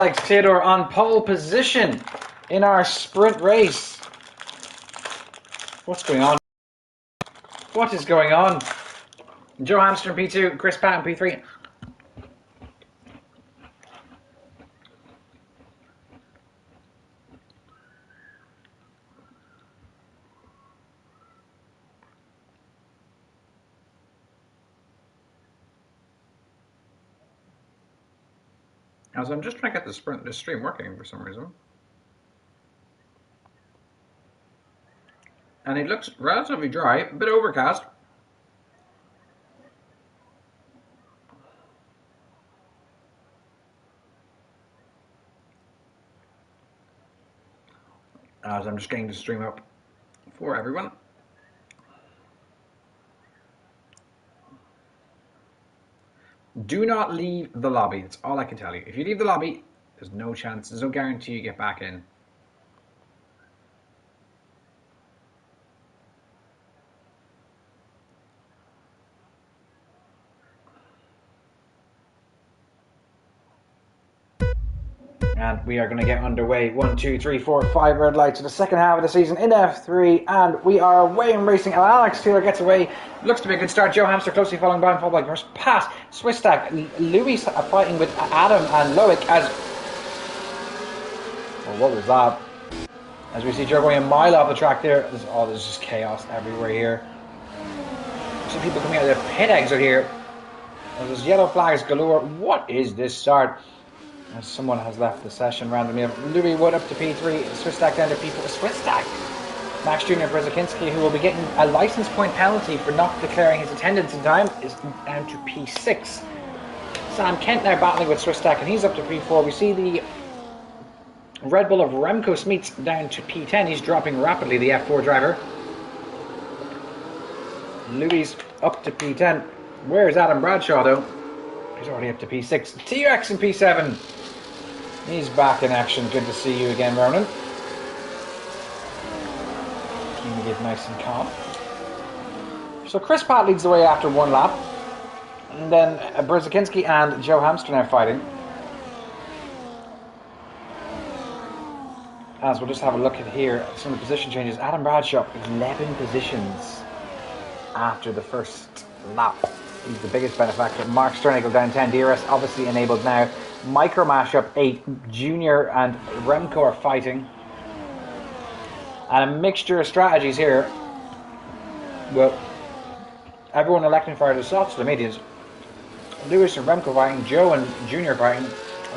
Alex Theodore on pole position in our sprint race. What's going on? What is going on? Joe Hamster in P2, Chris Pat in P3. As I'm just trying to get the stream working for some reason. And it looks relatively dry, a bit overcast. As I'm just getting the stream up for everyone. Do not leave the lobby. That's all I can tell you. If you leave the lobby, there's no chance, there's no guarantee you get back in. And we are going to get underway. 1, 2, 3, 4, 5 red lights in the second half of the season in F3, and we are away in racing. And Alex Taylor gets away. Looks to be a good start. Joe Hamster closely following by, followed by first pass. Swiss stack. Louis fighting with Adam and Loic as. Well, what was that? As we see Joe going a mile off the track there. There's just chaos everywhere here. Some people coming out of their pit exit here. There's yellow flags galore. What is this start? As someone has left the session randomly. Louis Wood up to P3, Swiss stack down to P4. Swiss stack. Max Jr. Brzezinski, who will be getting a license point penalty for not declaring his attendance in time, is down to P6. Sam Kent now battling with Swiss stack, and he's up to P4. We see the Red Bull of Remco Smeets down to P10. He's dropping rapidly, the F4 driver. Louis up to P10. Where's Adam Bradshaw though? He's already up to P6. TUX in P7. He's back in action. Good to see you again, Ronan. Keeping to get nice and calm. So Chris Pat leads the way after one lap. And then Brzezinski and Joe Hamster now fighting. As we'll just have a look at here, some of the position changes. Adam Bradshaw, 11 positions after the first lap. He's the biggest benefactor. Mark Sternigal down 10. DRS obviously enabled now. Micro Mash up 8. Junior and Remco are fighting. And a mixture of strategies here. Well, everyone electing fire the soft to the medians. Lewis and Remco fighting. Joe and Junior fighting.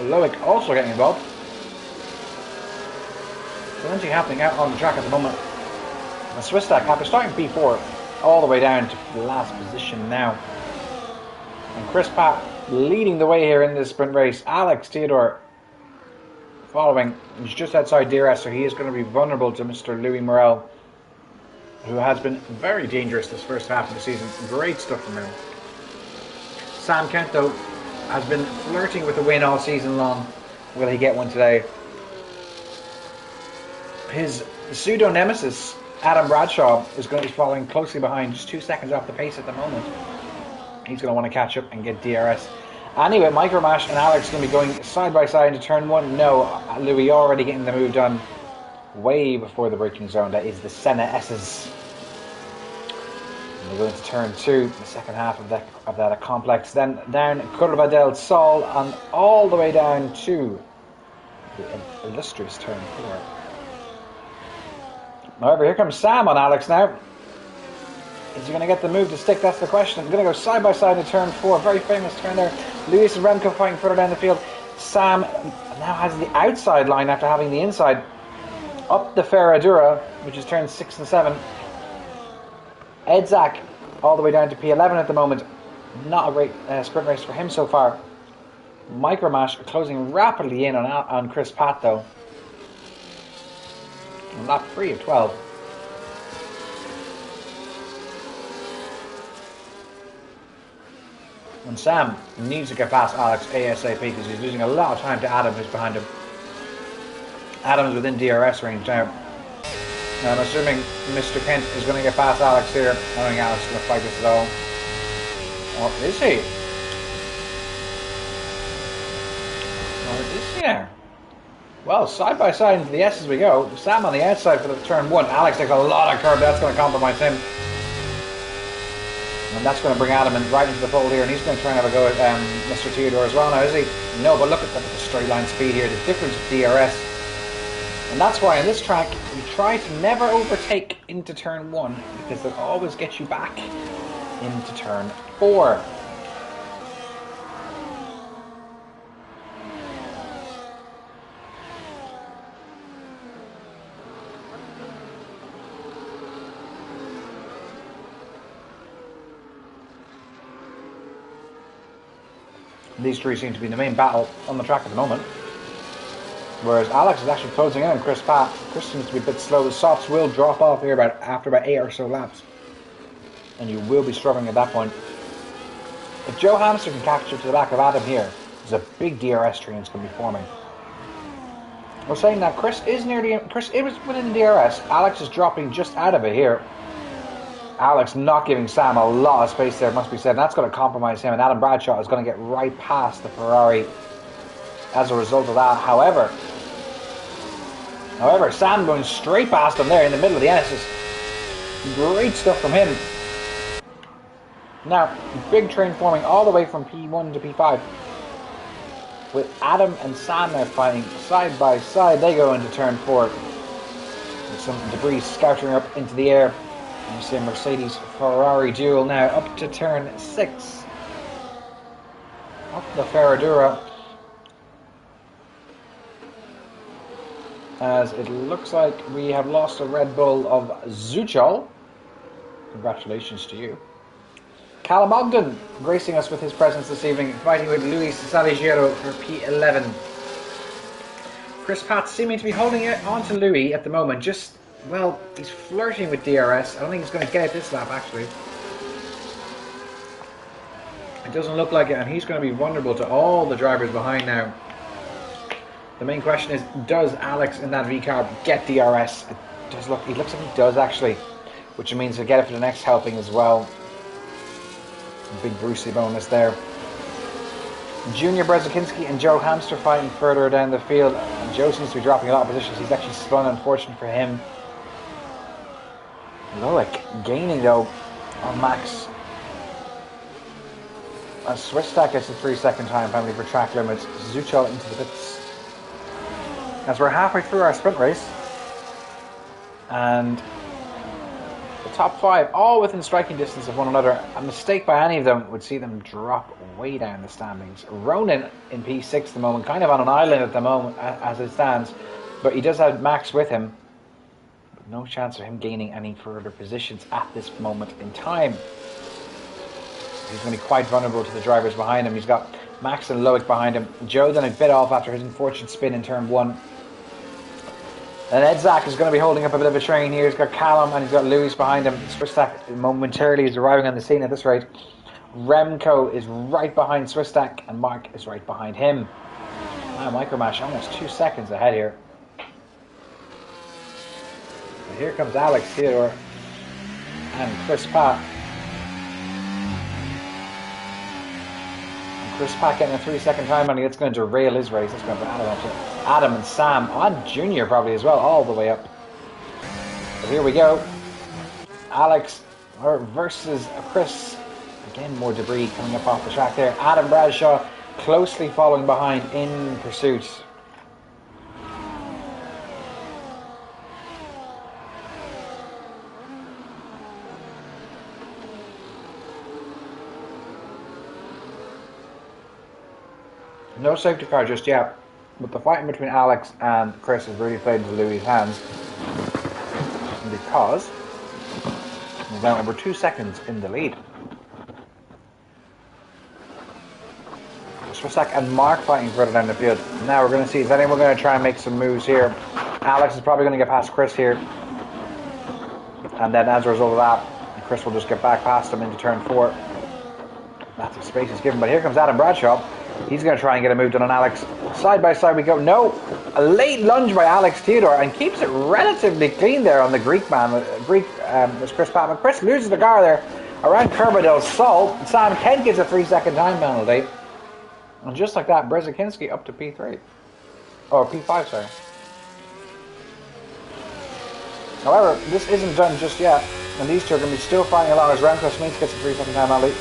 Loic also getting involved. Plenty happening out on the track at the moment. The Swiss stack after starting P4 all the way down to the last position now. And Chris Pat leading the way here in this sprint race. Alex Theodore following. He's just outside DRS, so he is going to be vulnerable to Mr. Louis Morel, who has been very dangerous this first half of the season. Great stuff from him. Sam Kent, though, has been flirting with a win all season long. Will he get one today? His pseudo nemesis, Adam Bradshaw, is going to be following closely behind, just 2 seconds off the pace at the moment. He's going to want to catch up and get DRS. Anyway, Micro Mash and Alex are going to be going side by side into turn 1. No, Louis already getting the move done way before the braking zone. That is the Senna S's. And they go into turn 2, the second half of that complex. Then down Curva del Sol and all the way down to the illustrious turn 4. However, here comes Sam on Alex now. Is he going to get the move to stick? That's the question. He's going to go side by side in turn 4. Very famous turn there. Lewis and Remco fighting further down the field. Sam now has the outside line after having the inside. Up the Ferradura, which is turn 6 and 7. Edzak all the way down to P11 at the moment. Not a great sprint race for him so far. Micromash closing rapidly in on Chris Pat though. On lap 3 of 12. And Sam needs to get past Alex ASAP because he's losing a lot of time to Adam, who's behind him. Adam's within DRS range now. I'm assuming Mr. Kent is going to get past Alex here. I don't think Alex is going to fight this at all. Or is he? Or is he now. Well, side by side into the S as we go. Sam on the outside for the turn 1. Alex takes a lot of curb. That's going to compromise him. And that's going to bring Adam right into the fold here. And he's going to try and have a go at Mr. Theodore as well now, is he? No, but look at the straight line speed here. The difference with DRS. And that's why on this track, we try to never overtake into turn 1. Because they'll always get you back into turn 4. These three seem to be the main battle on the track at the moment. Whereas Alex is actually closing in on Chris Pat. Chris seems to be a bit slow. The softs will drop off here after about 8 or so laps. And you will be struggling at that point. If Joe Hamster can capture to the back of Adam here, there's a big DRS tree that's going to be forming. We're saying that Chris is within the DRS. Alex is dropping just out of it here. Alex not giving Sam a lot of space there, must be said. And that's going to compromise him. And Adam Bradshaw is going to get right past the Ferrari as a result of that. However, Sam going straight past him there in the middle of the S. Great stuff from him. Now, big train forming all the way from P1 to P5. With Adam and Sam now fighting side by side. They go into turn 4. With some debris scattering up into the air. And you see a Mercedes-Ferrari duel now up to turn 6. Up the Ferradura. As it looks like we have lost a Red Bull of Zuchol. Congratulations to you. Callum Ogden gracing us with his presence this evening, fighting with Luis Saligiero for P11. Chris Pat seeming to be holding it on to Louis at the moment. Just, well, he's flirting with DRS. I don't think he's going to get it this lap, actually. It doesn't look like it, and he's going to be vulnerable to all the drivers behind now. The main question is, does Alex in that V-car get DRS? It looks like he does, actually, which means he'll get it for the next helping as well. Big Brucey bonus there. Junior Brzezinski and Joe Hamster fighting further down the field. And Joe seems to be dropping a lot of positions. He's actually spun, unfortunate for him. Loic gaining though on Max. As Swistak gets a 3-second time penalty for track limits. Zuchol into the pits. As we're halfway through our sprint race. And the top 5 all within striking distance of one another. A mistake by any of them would see them drop way down the standings. Ronan in P6 at the moment, kind of on an island at the moment as it stands, but he does have Max with him. But no chance of him gaining any further positions at this moment in time. He's going to be quite vulnerable to the drivers behind him. He's got Max and Loic behind him. Joe then a bit off after his unfortunate spin in turn 1. And Edzak is going to be holding up a bit of a train here. He's got Callum and he's got Lewis behind him. Swistak momentarily is arriving on the scene at this rate. Remco is right behind Swistak and Mark is right behind him. Wow, Micromash almost 2 seconds ahead here. And here comes Alex Theodore and Chris Pat. Chris Pat getting a 3-second time penalty. That's going to derail his race. That's going to put Adam and Sam on Junior probably as well, all the way up. But here we go. Alex versus Chris. Again, more debris coming up off the track there. Adam Bradshaw closely following behind in pursuit. No safety car just yet, but the fighting between Alex and Chris has really played into Louis' hands because he's now over 2 seconds in the lead. Swistak and Mark fighting further down the field. Now we're going to see, is anyone going to try and make some moves here? Alex is probably going to get past Chris here, and then as a result of that, Chris will just get back past him into turn 4. Lots of space is given, but here comes Adam Bradshaw. He's going to try and get a move done on Alex. Side by side we go. No! A late lunge by Alex Theodore and keeps it relatively clean there on the Greek man. There's Chris Pat. But Chris loses the car there around Curva del Sol. Sam Kent gets a 3-second time penalty. And just like that, Brzezinski up to P3. Or P5, sorry. However, this isn't done just yet, and these two are going to be still fighting along as Remco Smith gets a 3-second time penalty.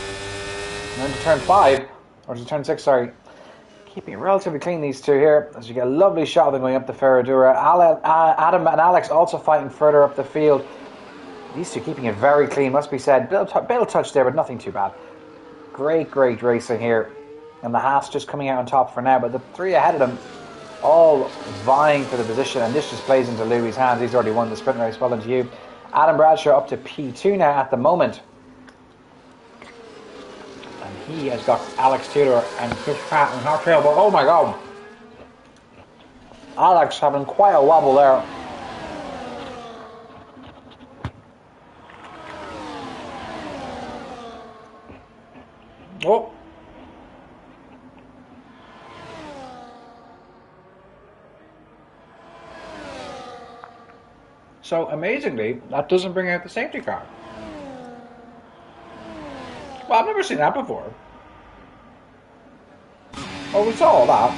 And then to turn 5, or to turn 6, sorry. Keeping it relatively clean, these two here, as you get a lovely shot of them going up the Ferradura. Adam and Alex also fighting further up the field. These two keeping it very clean, must be said. Bit of touch there, but nothing too bad. Great racing here. And the Haas just coming out on top for now, but the three ahead of them all vying for the position, and this just plays into Louis' hands. He's already won the sprint race. Well done to you. Adam Bradshaw up to P2 now at the moment. And he has got Alex Tudor and Chris Pratt and hot trail, but oh my god. Alex having quite a wobble there. Oh. So amazingly, that doesn't bring out the safety car. Well, I've never seen that before. Oh, we saw all that.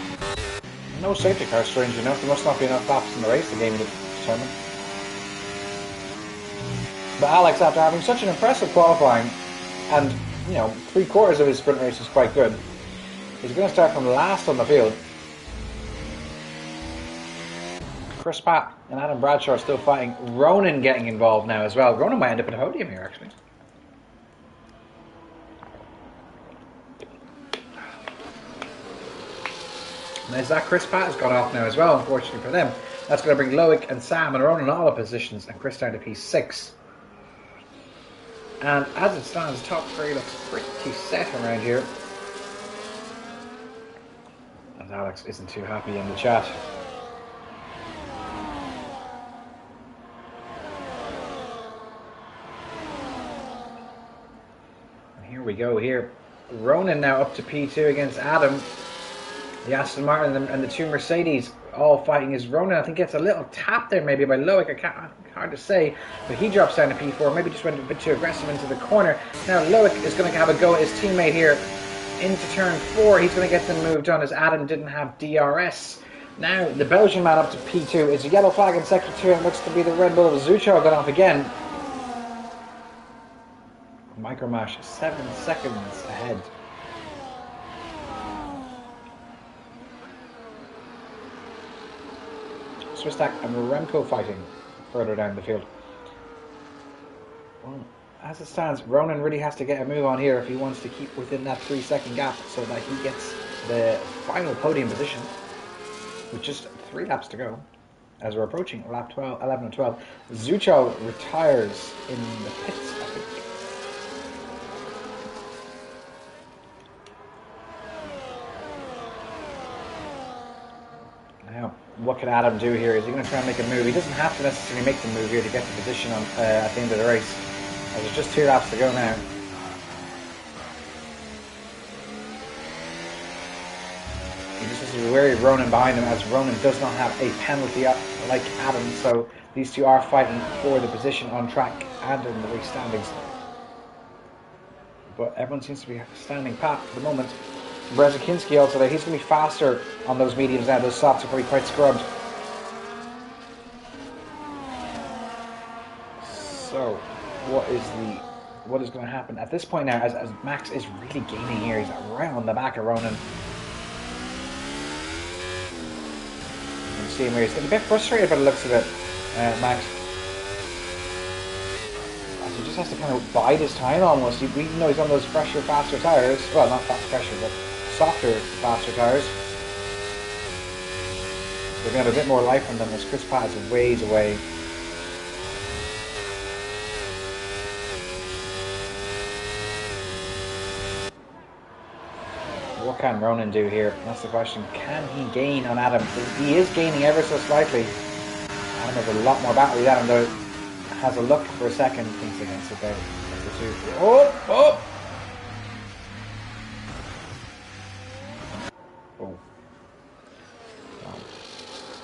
No safety car, strange enough. There must not be enough laps in the race to game to determine. But Alex, after having such an impressive qualifying, and, you know, 3/4 of his sprint race is quite good, he's going to start from last on the field. Chris Pratt and Adam Bradshaw are still fighting. Ronan getting involved now as well. Ronan might end up at a podium here, actually. Now Zach Chris Pratt has gone off now as well, unfortunately for them. That's going to bring Loic and Sam and Ronan all the positions, and Chris down to P6. And as it stands, top three looks pretty set around here. And Alex isn't too happy in the chat. Here we go here. Ronan now up to P2 against Adam. The Aston Martin and the two Mercedes all fighting as Ronan, I think, gets a little tap there maybe by Loic. Hard to say, but he drops down to P4. Maybe just went a bit too aggressive into the corner. Now Loic is going to have a go at his teammate here into turn 4. He's going to get them moved on as Adam didn't have DRS. Now the Belgian man up to P2. It's a yellow flag in sector 2 and looks to be the Red Bull of Zucho going off again. Micromash 7 seconds ahead. Swistak and Remco fighting further down the field. Well, as it stands, Ronan really has to get a move on here if he wants to keep within that 3-second gap so that he gets the final podium position with just 3 laps to go. As we're approaching lap 11 and 12, Zucho retires in the pits, I think. Now, what can Adam do here? Is he going to try and make a move? He doesn't have to necessarily make the move here to get the position on at the end of the race. As there's just 2 laps to go now. He just has to be wary of Ronan behind him, as Ronan does not have a penalty like Adam. So these two are fighting for the position on track and in the race standings. But everyone seems to be standing pat for the moment. Brzezinski also there. He's going to be faster on those mediums now. Those softs are probably quite scrubbed. So, what is going to happen at this point now? As Max is really gaining here, he's right on the back of Ronan. You can see him here. He's getting a bit frustrated by the looks of it, Max. He just has to kind of bide his time almost. We know he's on those fresher, faster tires. Well, not fresher, but softer, faster tires. They're going to have a bit more life on them as Chris Pratt is ways away. What can Ronan do here? That's the question. Can he gain on Adam? He is gaining ever so slightly. Adam has a lot more battery than Adam though. Has a look for a second, thinks against it there. Oh!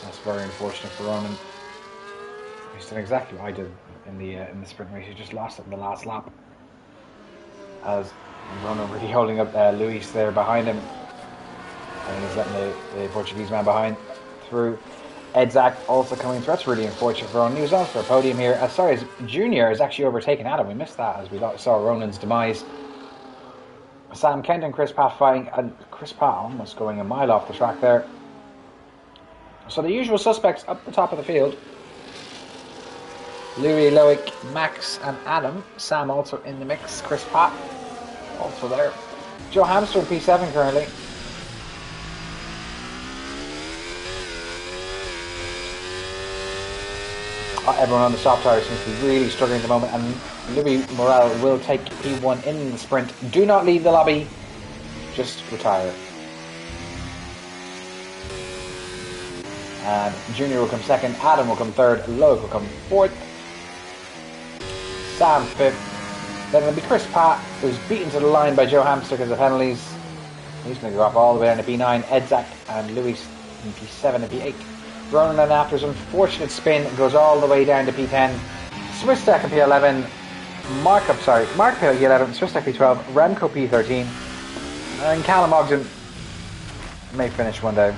That's very unfortunate for Ronan. He's done exactly what I did in the sprint race. He just lost it in the last lap. As Ronan really holding up Luis there behind him. And he's letting the Portuguese man behind through. Edzak also coming through. That's really unfortunate for Ronan. He was on for a podium here. Sorry, Junior is actually overtaken Adam. We missed that as we saw Ronan's demise. Sam Kent and Chris Pratt fighting, and Chris Pratt almost going a mile off the track there. So the usual suspects up the top of the field. Louis, Loic, Max and Adam. Sam also in the mix. Chris Pratt also there. Joe Hamster in P7 currently. Everyone on the soft tire seems to be really struggling at the moment, and Louis Morel will take P1 in the sprint. Do not leave the lobby, just retire. And Junior will come second, Adam will come third, Loic will come fourth, Sam fifth. Then it'll be Chris Pratt, who's beaten to the line by Joe Hamster because of penalties. He's going to go up all the way down to P9. Edzak and Louis in P7 and P8. Ronan, after his unfortunate spin, goes all the way down to P10. Swistek in P11. Mark P11, Swistek P12, Remco P13. And Callum Ogden may finish one down.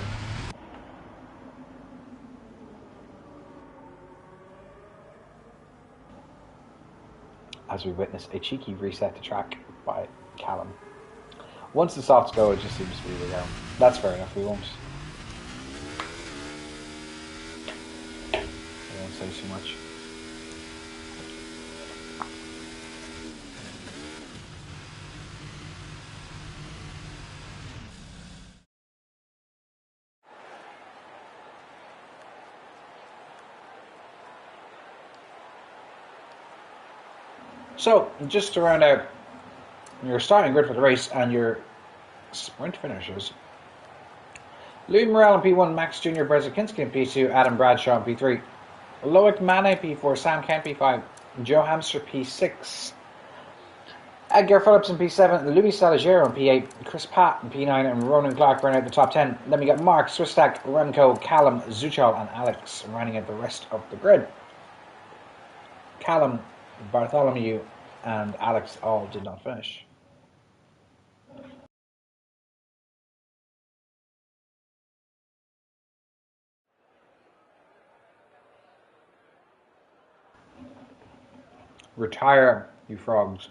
As we witness a cheeky reset to track by Callum. Once the softs go, it just seems to be the go. That's fair enough, we won't say too much. So, just to round out your starting grid for the race and your sprint finishers. Louis Morel in P1, Max Jr. Brzezinski in P2, Adam Bradshaw in P3, Loic Mane P4, Sam Kent P5, Joe Hamster P6, Edgar Phillips in P7, Louis Salagero in P8, Chris Pratt in P9, and Ronan Clark rounding out the top 10. Then we got Mark, Swistek, Remco, Callum, Zuchal, and Alex rounding out the rest of the grid. Callum, Bartholomew, and Alex all did not finish. Retire, you frogs.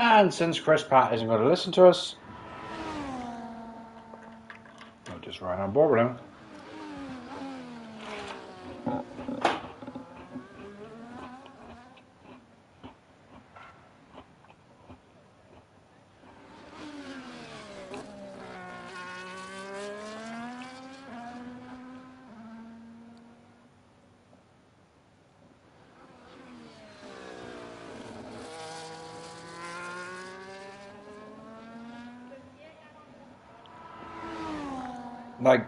And since Chris Pratt isn't going to listen to us, I'll just ride on board with him. Like,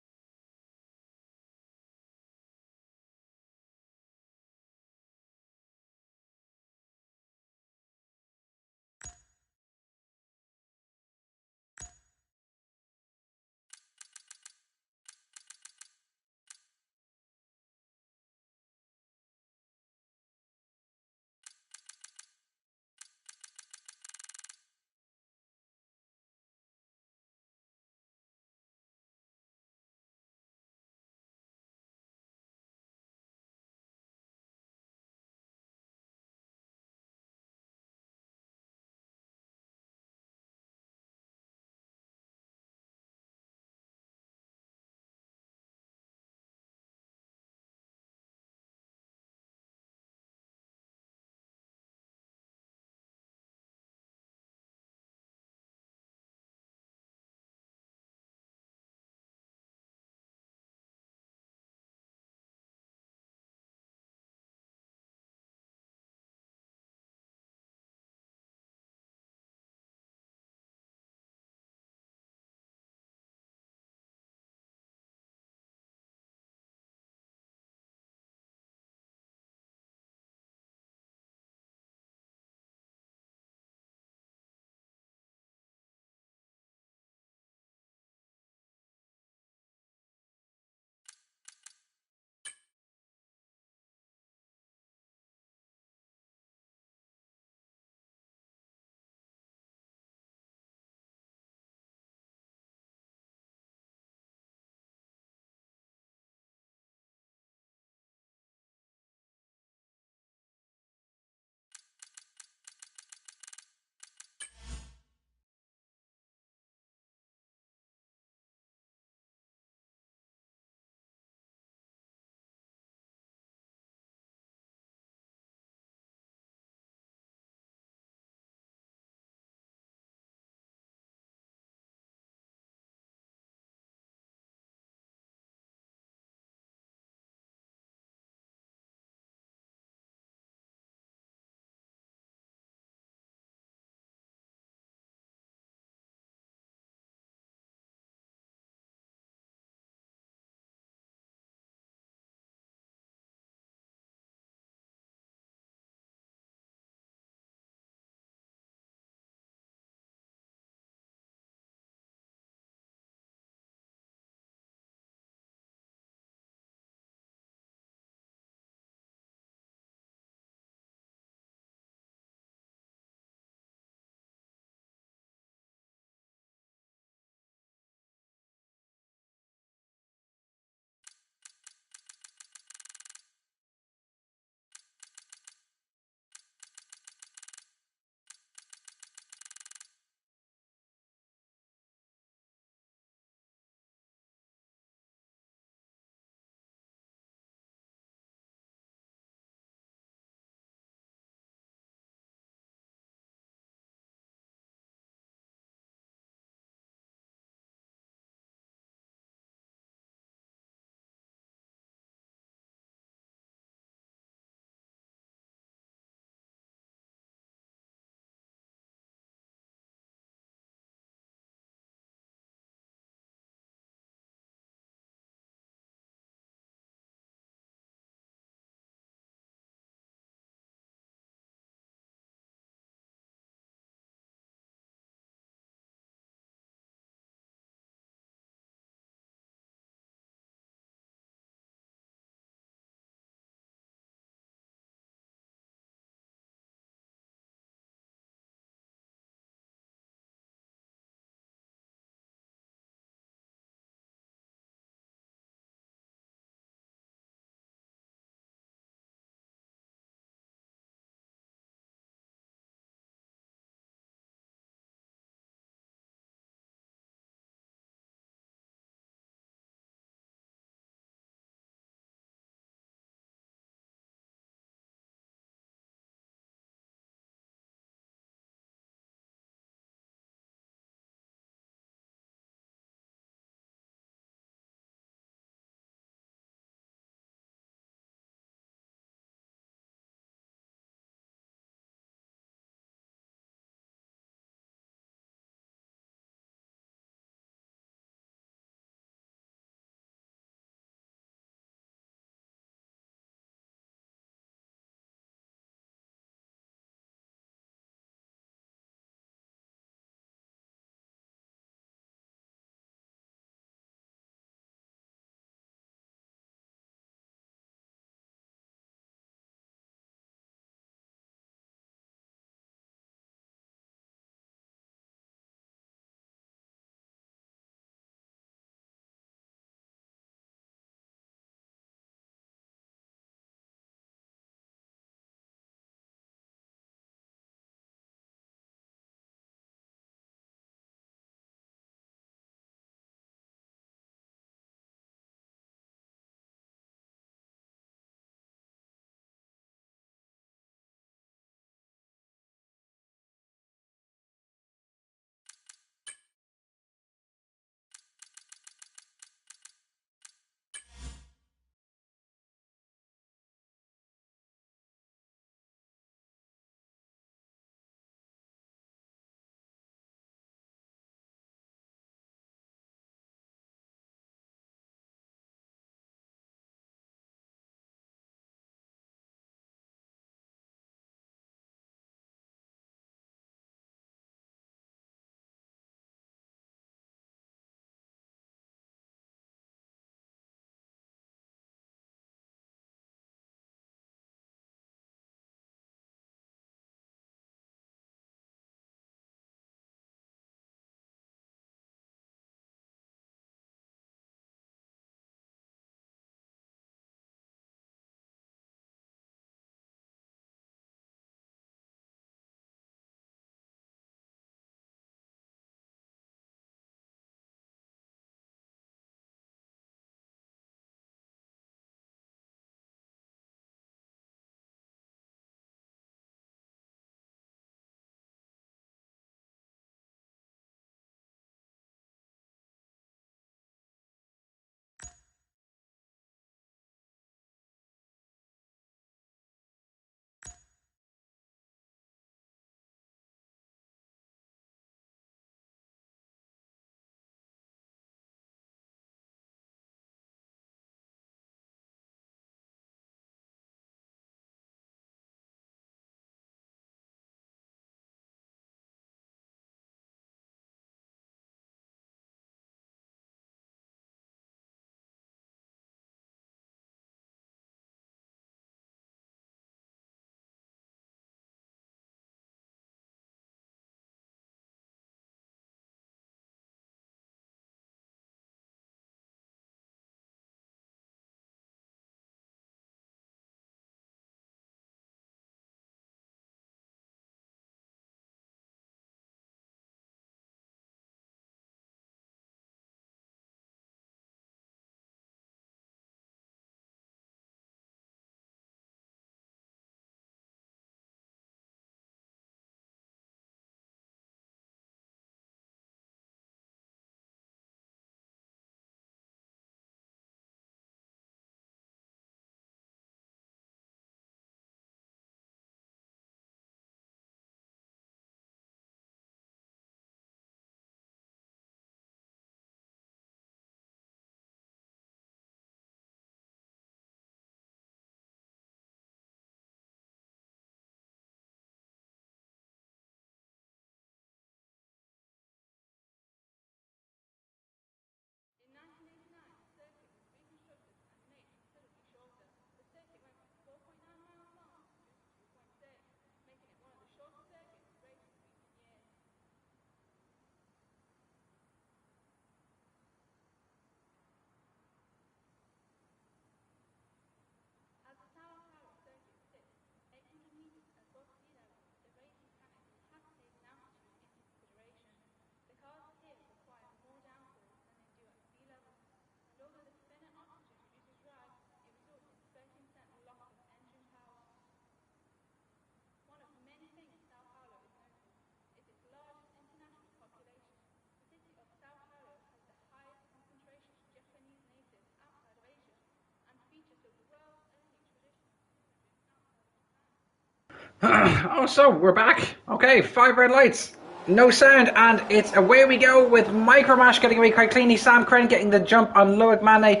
Oh, so we're back. Okay, 5 red lights. No sound, and it's away we go with Micromash getting away quite cleanly. Sam Crane getting the jump on Loic Mane.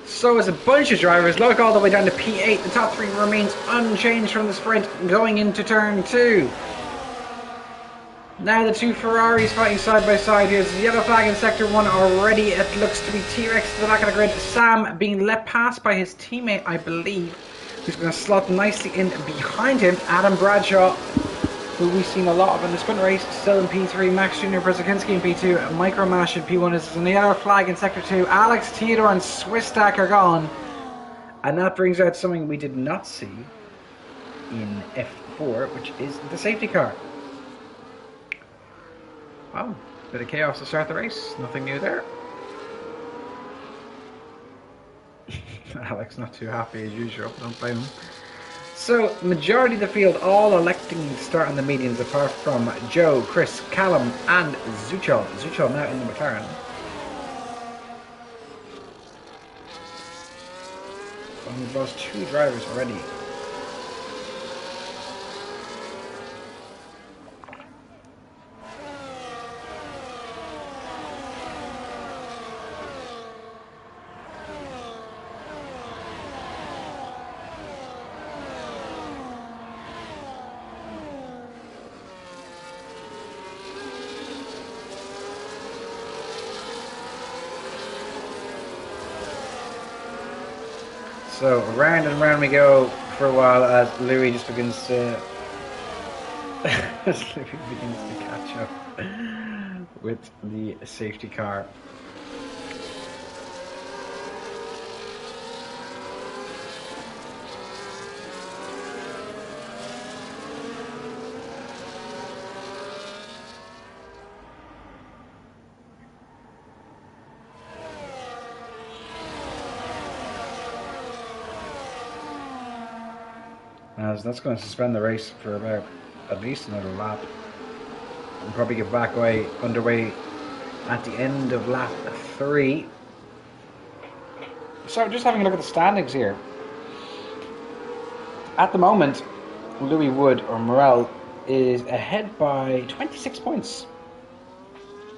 So is a bunch of drivers. Loic all the way down to P8. The top 3 remains unchanged from the sprint going into turn 2. Now the 2 Ferraris fighting side by side. Here's the yellow flag in sector 1 already. It looks to be T-Rex to the back of the grid. Sam being let past by his teammate, I believe, who's going to slot nicely in behind him. Adam Bradshaw, who we've seen a lot of in the sprint race, still in P3. Max Jr. Brzezinski in P2. Micromash in P1. This is a yellow flag in sector 2. Alex Theodore and Swisstack are gone. And that brings out something we did not see in F4, which is the safety car. Wow, bit of chaos to start the race. Nothing new there. Alex not too happy as usual. Don't blame him. So, majority of the field all electing to start on the medians apart from Joe, Chris, Callum and Zuchel. Zuchel now in the McLaren. We've lost 2 drivers already. So round and round we go for a while as Louis just begins to catch up with the safety car. As that's going to suspend the race for about at least another lap. We'll probably get back underway at the end of lap 3. So just having a look at the standings here. At the moment, Louis Wood or Morel is ahead by 26 points.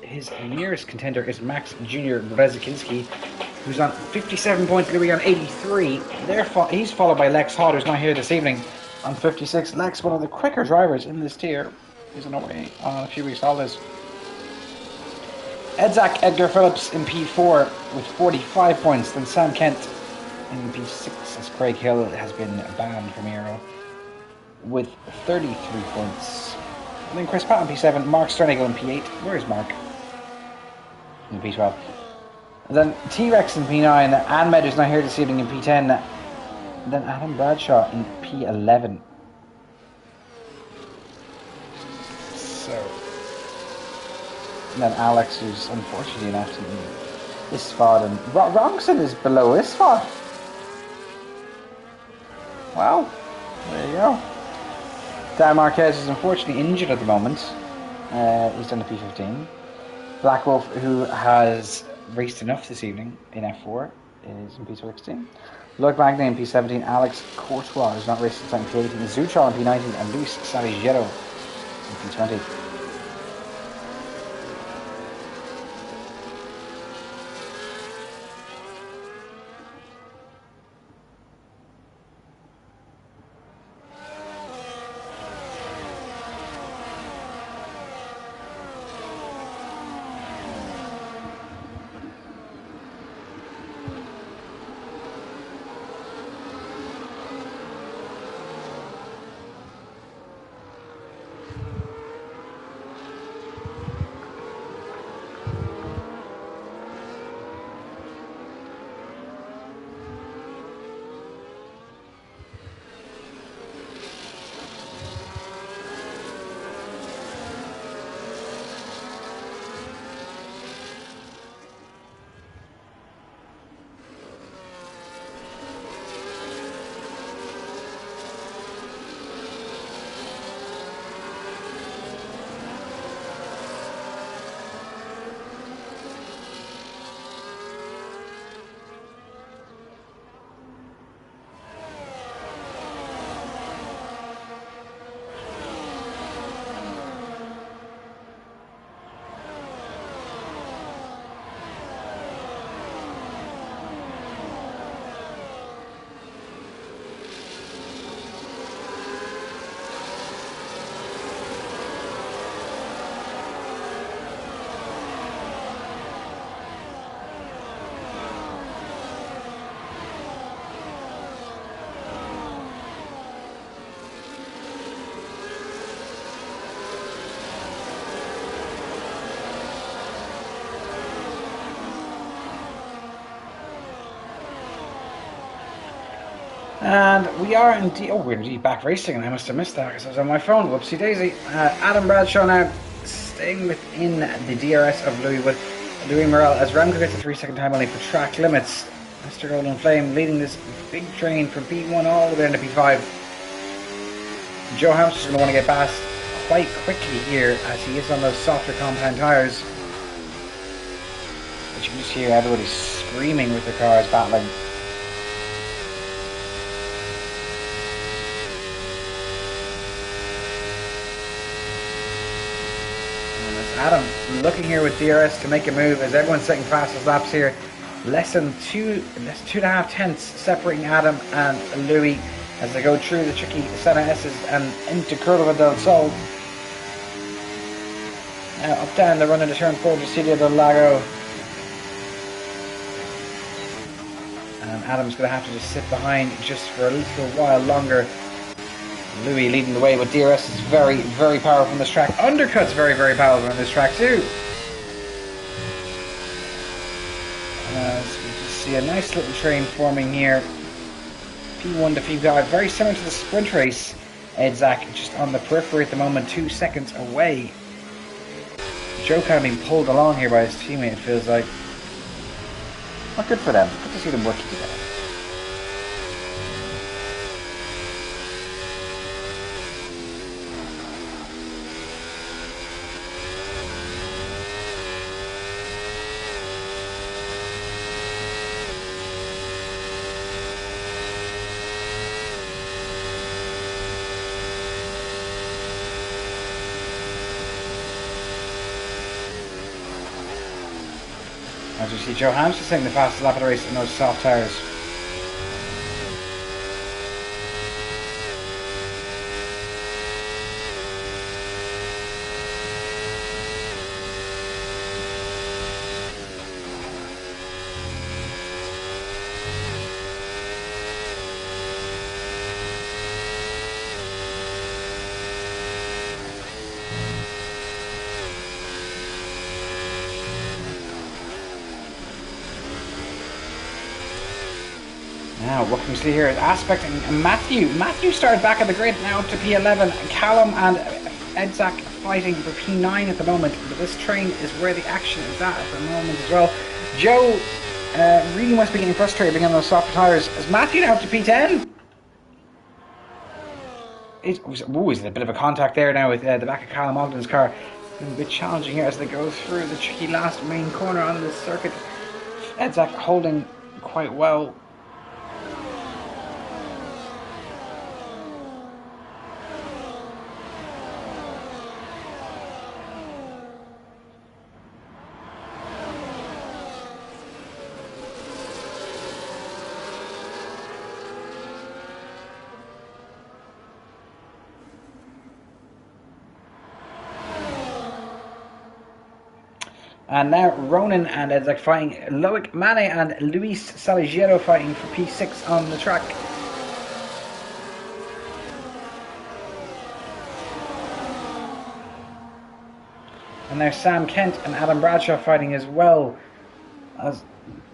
His nearest contender is Max Jr. Brzezinski, who's on 57 points, Louis on 83. He's followed by Lex Hod, who's not here this evening, on 56. Lex, one of the quicker drivers in this tier, is on away on a few weeks' holidays. Edzak Edgar Phillips in P4 with 45 points, then Sam Kent in P6 as Craig Hill has been banned from ERO with 33 points. And then Chris Pat in P7, Mark Sternigal in P8. Where is Mark? In P12. And then T-Rex in P9, Ahmed who's not here this evening in P10, and then Adam Bradshaw in P11. So, and then Alex who's unfortunately left in Isfad, and Wrongson is below Isfad. Wow, there you go. Dan Marquez is unfortunately injured at the moment. He's done the P15. Black Wolf, who has raced enough this evening in F4, is in P16. Loic Magny in P17, Alex Courtois, who's not raced since P18, Zuchal in P19, and Luis Savigero in P20. And we are indeed, oh, we're indeed back racing, and I must have missed that because I was on my phone. Whoopsie daisy. Adam Bradshaw now staying within the DRS of Louis with Louis Morel as Remco gets a 3-second time only for track limits. Mr. Golden Flame leading this big train from P1 all the way into P5. Joe Hamilton's going to want to get past quite quickly here as he is on those softer compound tyres. But you can just hear everybody screaming with their cars battling. Adam looking here with DRS to make a move as everyone's setting fastest laps here. Less than 2.5 tenths separating Adam and Louis as they go through the tricky Senna S's and into Curva del Sol. Now up down the run into turn 4 to Ciudad del Lago. And Adam's going to have to just sit behind just for a little while longer. Louis leading the way, but DRS is very, very powerful on this track. Undercut's very, very powerful on this track too. So we just see a nice little train forming here. P1 to P5, very similar to the sprint race. Edzak just on the periphery at the moment, 2 seconds away. Joe kind of being pulled along here by his teammate, it feels like. Not good for them. Good to see them working together. As we see Joe Hamilton taking the fastest lap of the race in those soft tyres. Now, what can we see here is Aspect and Matthew. Matthew started back at the grid, now up to P11. Callum and Edzak fighting for P9 at the moment. But this train is where the action is at the moment as well. Joe really must be getting frustrated being on those softer tyres. Is Matthew now up to P10? Is there a bit of a contact there now with the back of Callum Ogden's car? A bit challenging here as they go through the tricky last main corner on this circuit. Edzak holding quite well. And now Ronan and Edzak fighting. Loic Mane and Luis Salguero fighting for P6 on the track. And now Sam Kent and Adam Bradshaw fighting as well. As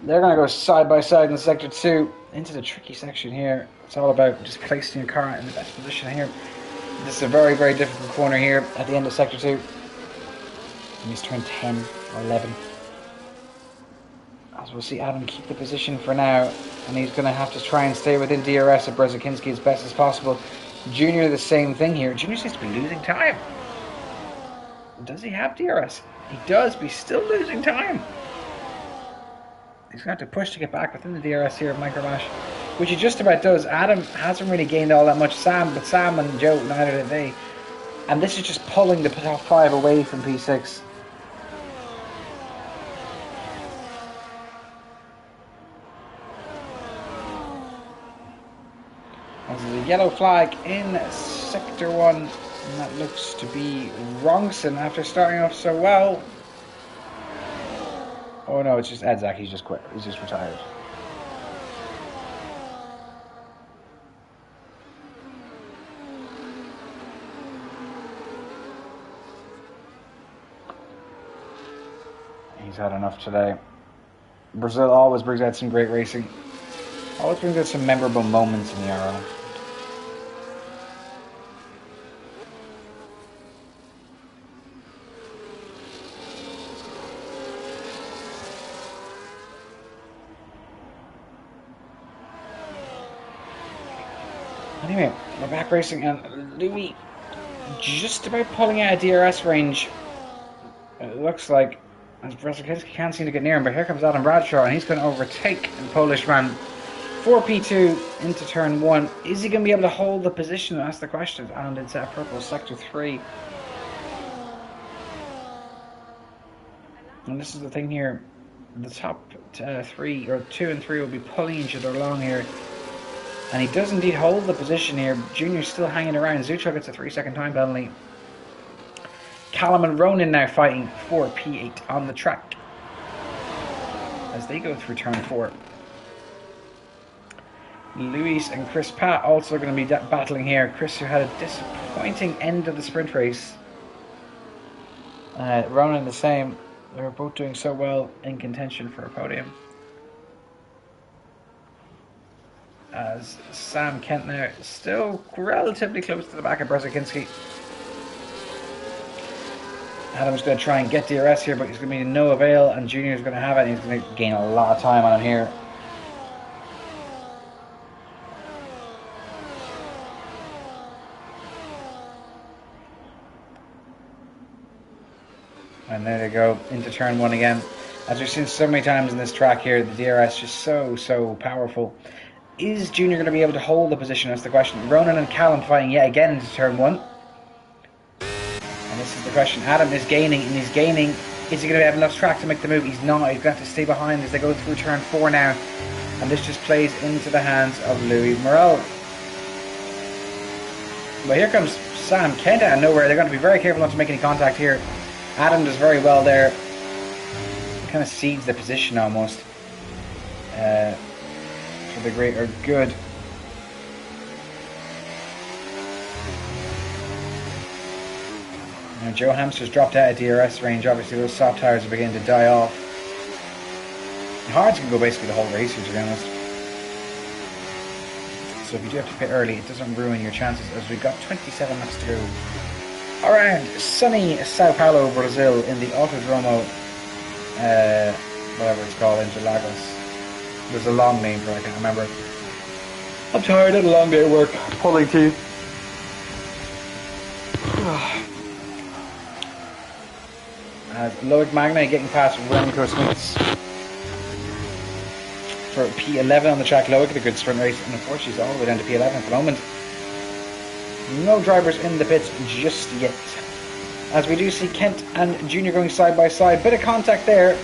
they're going to go side by side in Sector 2 into the tricky section here. It's all about just placing your car in the best position here. This is a very, very difficult corner here at the end of Sector 2. And he's turned 10 or 11. As we'll see Adam keep the position for now. And he's going to have to try and stay within DRS of Brzezinski as best as possible. Junior the same thing here. Junior seems to be losing time. Does he have DRS? He does, but he's still losing time. He's going to have to push to get back within the DRS here of Micromash, which he just about does. Adam hasn't really gained all that much. But Sam and Joe, neither did they. And this is just pulling the top 5 away from P6. There's a yellow flag in Sector 1, and that looks to be Wrongson after starting off so well. Oh no, it's just Edzak, he's just quit, he's just retired. He's had enough today. Brazil always brings out some great racing. Always brings out some memorable moments in the ERO. Anyway, we're back racing, and Louis just about pulling out of DRS range. It looks like, as Brzezinski can't seem to get near him, but here comes Adam Bradshaw, and he's going to overtake the Polish man. 4P2 into turn 1. Is he going to be able to hold the position? That's the question. And it's at purple, sector 3. And this is the thing here. The top 3, or 2 and 3 will be pulling each other along here. And he does indeed hold the position here. Junior's still hanging around. Zuchuk gets a 3-second time penalty. Callum and Ronan now fighting for P8 on the track as they go through turn 4. Luis and Chris Pat also going to be battling here. Chris, who had a disappointing end of the sprint race. Ronan the same. They were both doing so well in contention for a podium. As Sam Kent now still relatively close to the back of Brzezinski. Adam's going to try and get DRS here, but he's going to be no avail, and Junior's going to have it, and he's going to gain a lot of time on him here. And there they go, into turn 1 again. As we've seen so many times in this track here, the DRS just so powerful. Is Junior going to be able to hold the position? That's the question. Ronan and Callum fighting yet again into turn 1. And this is the question. Adam is gaining, and he's gaining. Is he going to have enough track to make the move? He's not. He's going to have to stay behind as they go through turn 4 now. And this just plays into the hands of Louis Morel. But here comes Sam Kent out of nowhere. They're going to be very careful not to make any contact here. Adam does very well there. He kind of cedes the position almost. For the greater good. Now Joe Hamster's dropped out of DRS range. Obviously those soft tires are beginning to die off. Hards can go basically the whole race here, to be honest. So if you do have to pit early, it doesn't ruin your chances, as we've got 27 laps to go. Around sunny Sao Paulo, Brazil, in the Autodromo, whatever it's called, Interlagos. There's a long name for it, I can't remember. I'm tired, had a long day at work, pulling teeth. As Loic Magna getting past Remco Smiths for P11 on the track. Loic had a good sprint race, and unfortunately he's all the way down to P11 at the moment. No drivers in the pits just yet. As we do see Kent and Junior going side by side. Bit of contact there.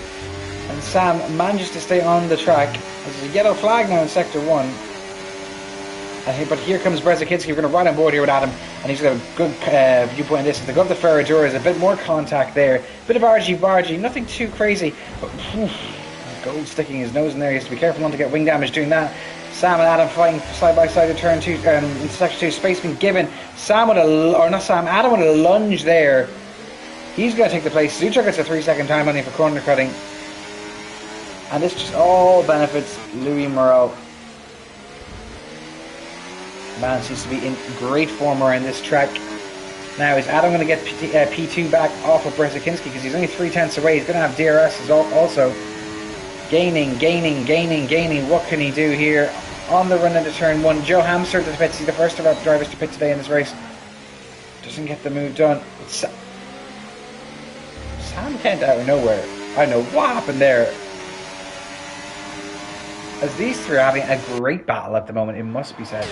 And Sam manages to stay on the track. There's a yellow flag now in sector 1. But here comes Brzezinski. We're going to ride on board here with Adam. And he's got a good viewpoint on this. As they go up the Ferradura, there's a bit more contact there. Bit of argy-bargy. Nothing too crazy. But gold sticking his nose in there. He has to be careful not to get wing damage doing that. Sam and Adam fighting side by side in turn 2, into sector 2. Space being given. Adam with a lunge there. He's going to take the place. Zuchuk gets a 3-second time only for corner cutting. And this just all benefits Louis Morel. Man seems to be in great form around this track. Now, is Adam going to get P2 back off of Brzezinski? Because he's only 3/10 away. He's going to have DRS also. Gaining. What can he do here? On the run into turn 1. Joe Hamster to the pits. He's the first of our drivers to pit today in this race. Doesn't get the move done. Sam Kent out of nowhere. I don't know what happened there. As these three are having a great battle at the moment, it must be said.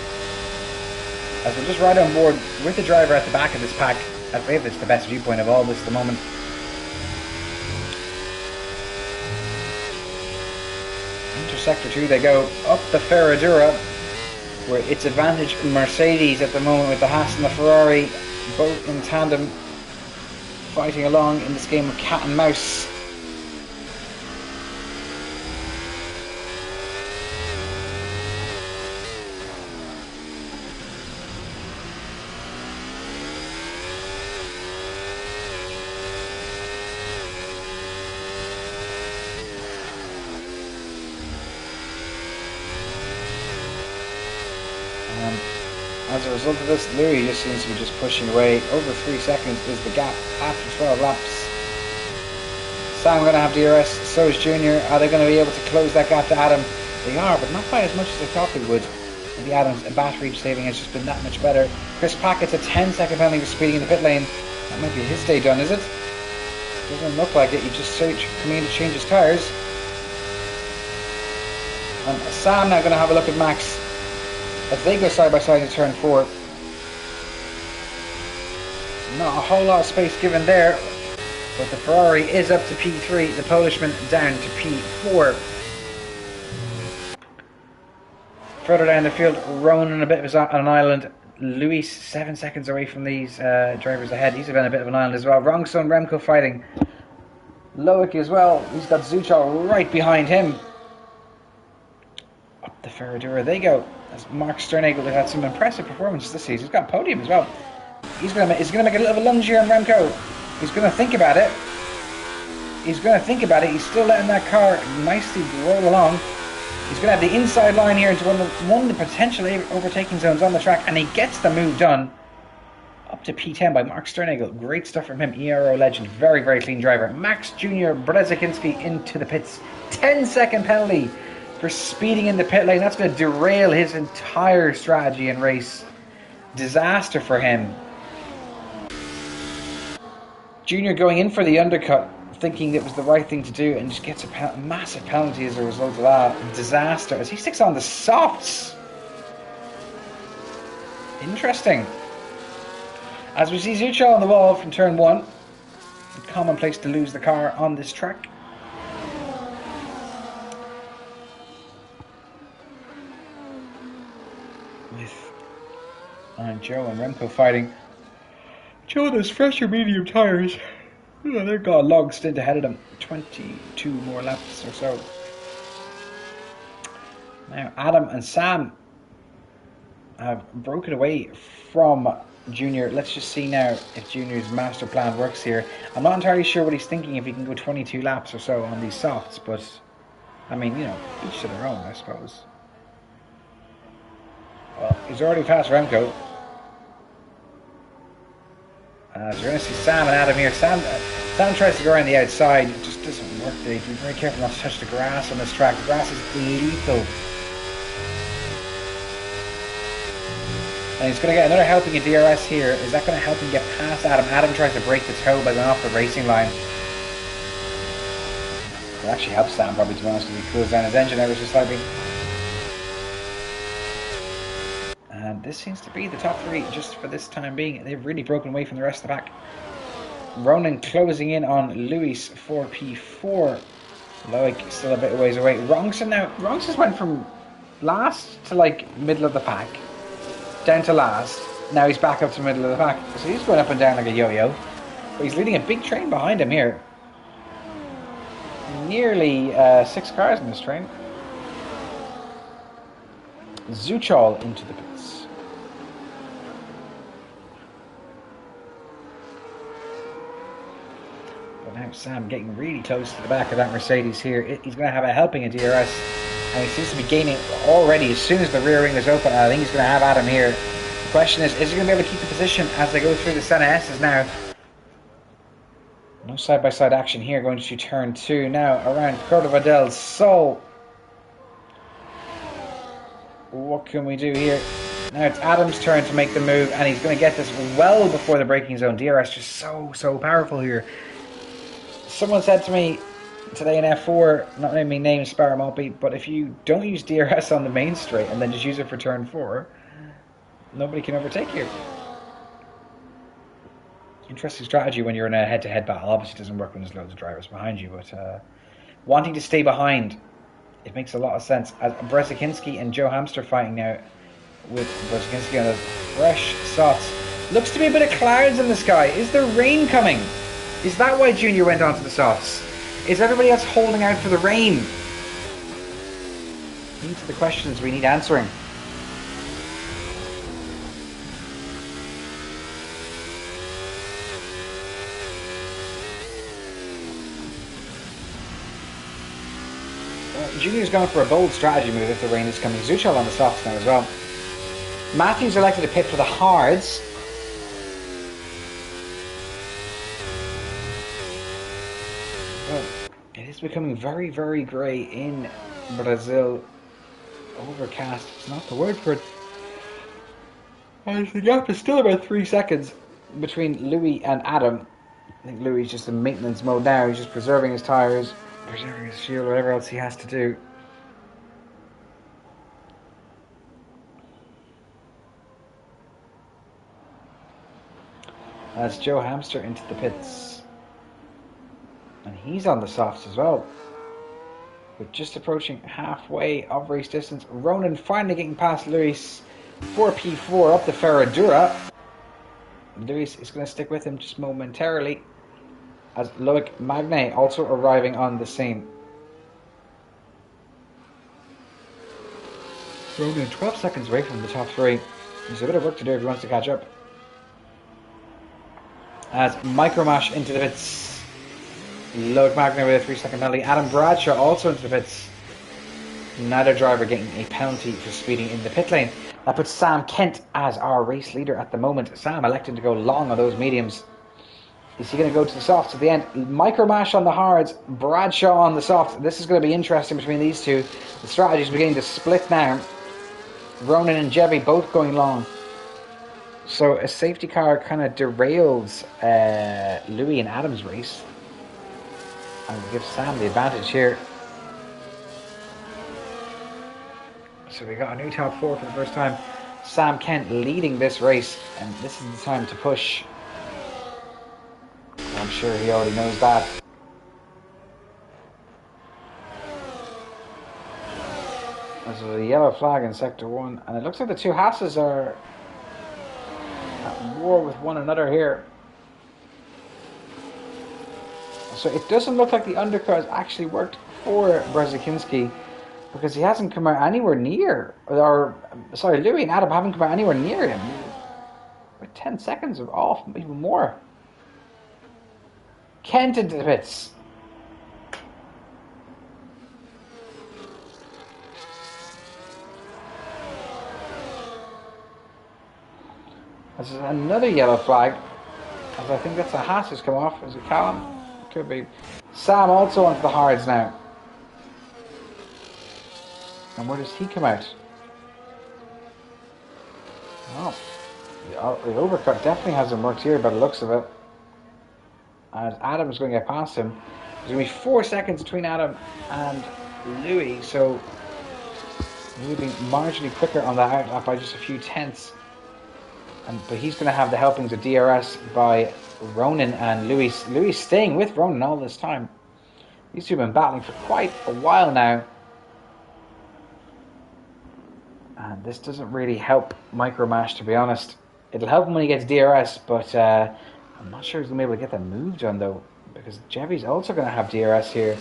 As we'll just ride on board with the driver at the back of this pack. I believe it's the best viewpoint of all this at the moment. Into sector 2 they go, up the Ferradura, where it's advantage Mercedes at the moment with the Haas and the Ferrari, both in tandem, fighting along in this game of cat and mouse. a result of this, Louis just seems to be just pushing away. Over 3 seconds is the gap after 12 laps. Sam going to have DRS, so is Junior. Are they going to be able to close that gap to Adam? They are, but not by as much as they thought they would. And the Adam's battery saving has just been that much better. Chris Packett's a 10-second penalty for speeding in the pit lane. That might be his day done, is it? Doesn't look like it. You just come in to change his tyres. And Sam now going to have a look at Max as they go side by side in turn 4. Not a whole lot of space given there, but the Ferrari is up to P3, the Polishman down to P4. Further down the field, Ronan a bit of an island. Luis 7 seconds away from these drivers ahead. He's been a bit of an island as well. Rongson, Remco fighting. Loic as well. He's got Zuchal right behind him. Up the Ferradura they go. As Mark Sternagel has had some impressive performances this season. He's got a podium as well. He's going to make a little of a lunge here on Remco. He's going to think about it. He's still letting that car nicely roll along. He's going to have the inside line here into one of the potential overtaking zones on the track, and he gets the move done. Up to P10 by Mark Sternagel. Great stuff from him. ERO legend. Very, very clean driver. Max Jr. Brzezinski into the pits. 10-second penalty for speeding in the pit lane. That's going to derail his entire strategy and race. Disaster for him. Junior going in for the undercut, thinking it was the right thing to do, and just gets a massive penalty as a result of that. Disaster as he sticks on the softs. Interesting. As we see Zuchal on the wall from turn 1. A common place to lose the car on this track. With Joe and Remco fighting. Joe, those fresher medium tyres. Oh, they've got a long stint ahead of them. 22 more laps or so. Now, Adam and Sam have broken away from Junior. Let's just see now if Junior's master plan works here. I'm not entirely sure what he's thinking if he can go 22 laps or so on these softs, but I mean, you know, each to their own, I suppose. Well, he's already past Remco. So you're going to see Sam and Adam here. Sam tries to go around the outside. It just doesn't work. They be very careful not to touch the grass on this track. The grass is lethal. And he's going to get another helping of DRS here. Is that going to help him get past Adam? Adam tries to break the toe by going off the racing line. It actually helps Sam probably, to be honest, because he cools down his engine ever so slightly. And this seems to be the top 3 just for this time being. They've really broken away from the rest of the pack. Ronan closing in on Luis for P4. Loic still a bit of ways away. Rongson now. Rongson went from last to like middle of the pack. Down to last. Now he's back up to middle of the pack. So he's going up and down like a yo-yo. But he's leading a big train behind him here. Nearly 6 cars in this train. Zuchal into the pits. But now Sam getting really close to the back of that Mercedes here. He's going to have a helping of DRS. And he seems to be gaining already as soon as the rear wing is open. I think he's going to have Adam here. The question is he going to be able to keep the position as they go through the Senna S's now? No side-by-side action here going to turn 2 now around Cordova del Sol. What can we do here? Now it's Adam's turn to make the move, and he's going to get this well before the braking zone. DRS just so powerful here. Someone said to me today in F4, not naming names, spare won't be, but if you don't use DRS on the main straight and then just use it for turn 4, nobody can overtake you. Interesting strategy when you're in a head-to-head battle. Obviously it doesn't work when there's loads of drivers behind you, but wanting to stay behind, it makes a lot of sense. As Brzezinski and Joe Hamster fighting now, with Brzezinski on the fresh softs. Looks to be a bit of clouds in the sky. Is there rain coming? Is that why Junior went onto the softs? Is everybody else holding out for the rain? These are the questions we need answering. Well, Junior's gone for a bold strategy move if the rain is coming. Zuchal on the softs now as well. Matthews elected to pit for the hards. Well, it is becoming very, very grey in Brazil. Overcast, it's not the word for it. And the gap is still about 3 seconds between Louis and Adam. I think Louis is just in maintenance mode now. He's just preserving his tyres, preserving his fuel, whatever else he has to do. As Joe Hamster into the pits. And he's on the softs as well. We're just approaching halfway of race distance. Ronan finally getting past Luis. 4P4 up the Ferradura. Luis is going to stick with him just momentarily. As Loic Magne also arriving on the scene. Ronan 12 seconds away from the top three. There's a bit of work to do if he wants to catch up. As Micromash into the pits. Loic Magne with a 3-second penalty. Adam Bradshaw also into the pits. Neither driver getting a penalty for speeding in the pit lane. That puts Sam Kent as our race leader at the moment. Sam electing to go long on those mediums. Is he going to go to the softs at the end? Micromash on the hards, Bradshaw on the softs. This is going to be interesting between these two. The strategy is beginning to split now. Ronan and Jebby both going long. So a safety car kind of derails Louis and Adam's race. And will give Sam the advantage here. So we got a new top four for the first time. Sam Kent leading this race. And this is the time to push. I'm sure he already knows that. There's a yellow flag in Sector 1. And it looks like the two Hasses are at war with one another here. So it doesn't look like the undercar has actually worked for Brzezinski, because he hasn't come out anywhere near, sorry, Louis and Adam haven't come out anywhere near him. About 10 seconds off, even more. Kent into the pits. This is another yellow flag, as I think that's a Haas has come off. Is it Callum? Could be. Sam also onto the hards now. And where does he come out? Oh, the overcut definitely hasn't worked here by the looks of it. As Adam's going to get past him. There's going to be 4 seconds between Adam and Louis, so moving marginally quicker on that outlap by just a few tenths. But he's going to have the helpings of DRS by Ronan and Louis. Louis staying with Ronan all this time. These two have been battling for quite a while now. And this doesn't really help Micromash, to be honest. It'll help him when he gets DRS, but I'm not sure he's going to be able to get that move done, though, because Jevy's also going to have DRS here.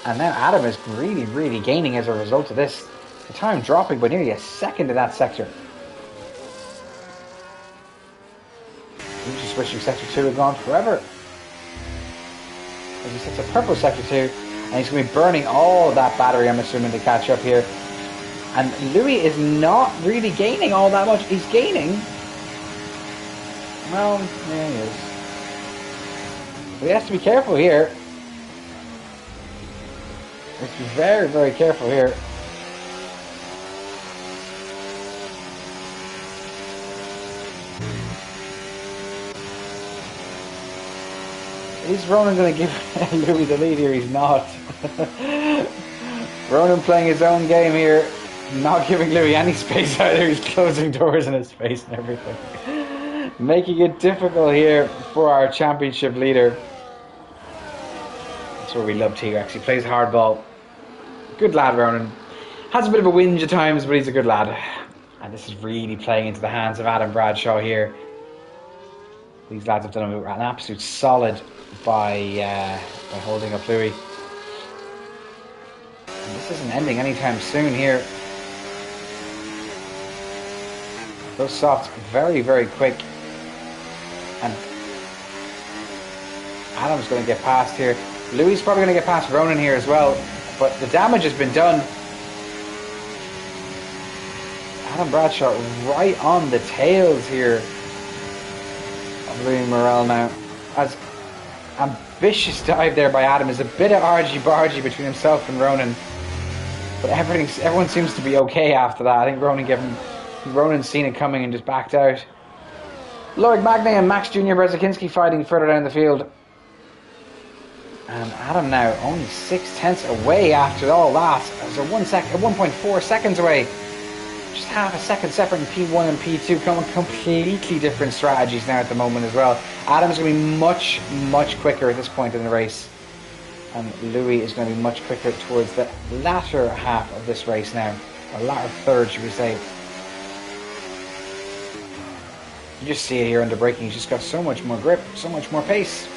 And now Adam is really, really gaining as a result of this. The time dropping by nearly a second in that sector. He's just wishing Sector 2 had gone forever. As he sets a purple Sector 2, and he's going to be burning all of that battery, I'm assuming, to catch up here. And Louis is not really gaining all that much. He's gaining. Well, there he is. But he has to be careful here. He has to be very, very careful here. Is Ronan going to give Louis the lead here? He's not. Ronan playing his own game here. Not giving Louis any space either. He's closing doors in his face and everything. Making it difficult here for our championship leader. That's what we love T-Rex. He plays hardball. Good lad, Ronan. Has a bit of a whinge at times, but he's a good lad. And this is really playing into the hands of Adam Bradshaw here. These lads have done an absolute solid by holding up Louis. And this isn't ending anytime soon here. Those softs very, very quick. And Adam's going to get past here. Louis is probably going to get past Ronan here as well. But the damage has been done. Adam Bradshaw right on the tails here of Louis Morel now. As ambitious dive there by Adam is a bit of argy-bargy between himself and Ronan. But everyone seems to be okay after that. I think Ronan's seen it coming and just backed out. Loic Magne and Max Jr. Brzezinski fighting further down the field. And Adam now only 6/10 away after all that. As 1.4 seconds away. Just half a second separating P1 and P2. Coming completely different strategies now at the moment as well. Adam's going to be much, much quicker at this point in the race. And Louis is going to be much quicker towards the latter half of this race now. Or latter third, should we say. You just see it here under braking. He's just got so much more grip, so much more pace.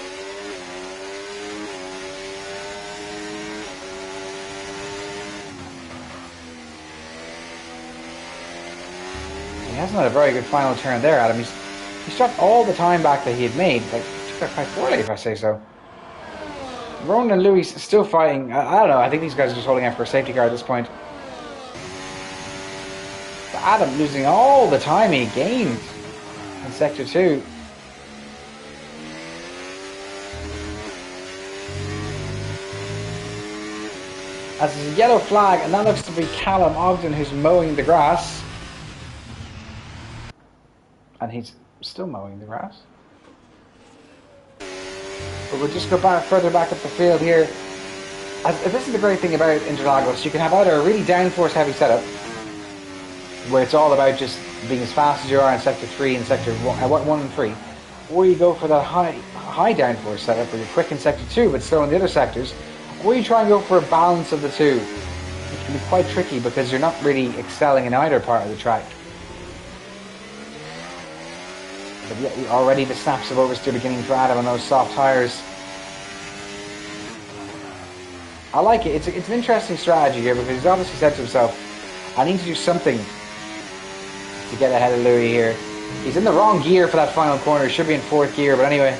He hasn't had a very good final turn there, Adam. He's dropped all the time back that he had made. Like, he took that quite poorly, if I say so. Ronan and Louis still fighting. I don't know. I think these guys are just holding out for a safety car at this point. But Adam losing all the time he gained in Sector 2. As there's a yellow flag, and that looks to be Callum Ogden who's mowing the grass. And he's still mowing the grass. But we'll just go further back up the field here. This is the great thing about Interlagos. You can have either a really downforce heavy setup, where it's all about just being as fast as you are in Sector 3 and Sector 1 and 3. Or you go for that high downforce setup, where you're quick in Sector 2 but slow in the other sectors. Or you try and go for a balance of the two. Which can be quite tricky because you're not really excelling in either part of the track. But yeah, already the snaps of oversteer beginning for Adam on those soft tyres. I like it. It's an interesting strategy here because he's obviously said to himself, I need to do something to get ahead of Louis here. He's in the wrong gear for that final corner. He should be in 4th gear, but anyway.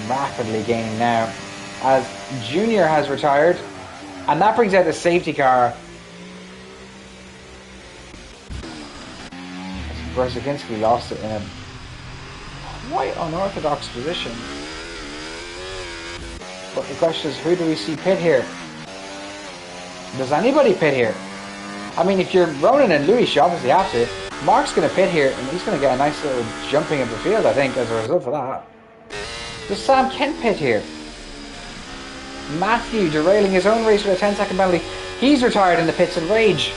Rapidly gaining now as Junior has retired. And that brings out the safety car. Brzezinski lost it in a quite unorthodox position. But the question is, who do we see pit here? Does anybody pit here? I mean, if you're Ronan and Louis, you obviously have to. Mark's going to pit here, and he's going to get a nice little jumping of the field, I think, as a result of that. Does Sam Kent pit here? Matthew derailing his own race with a 10-second penalty. He's retired in the pits in rage.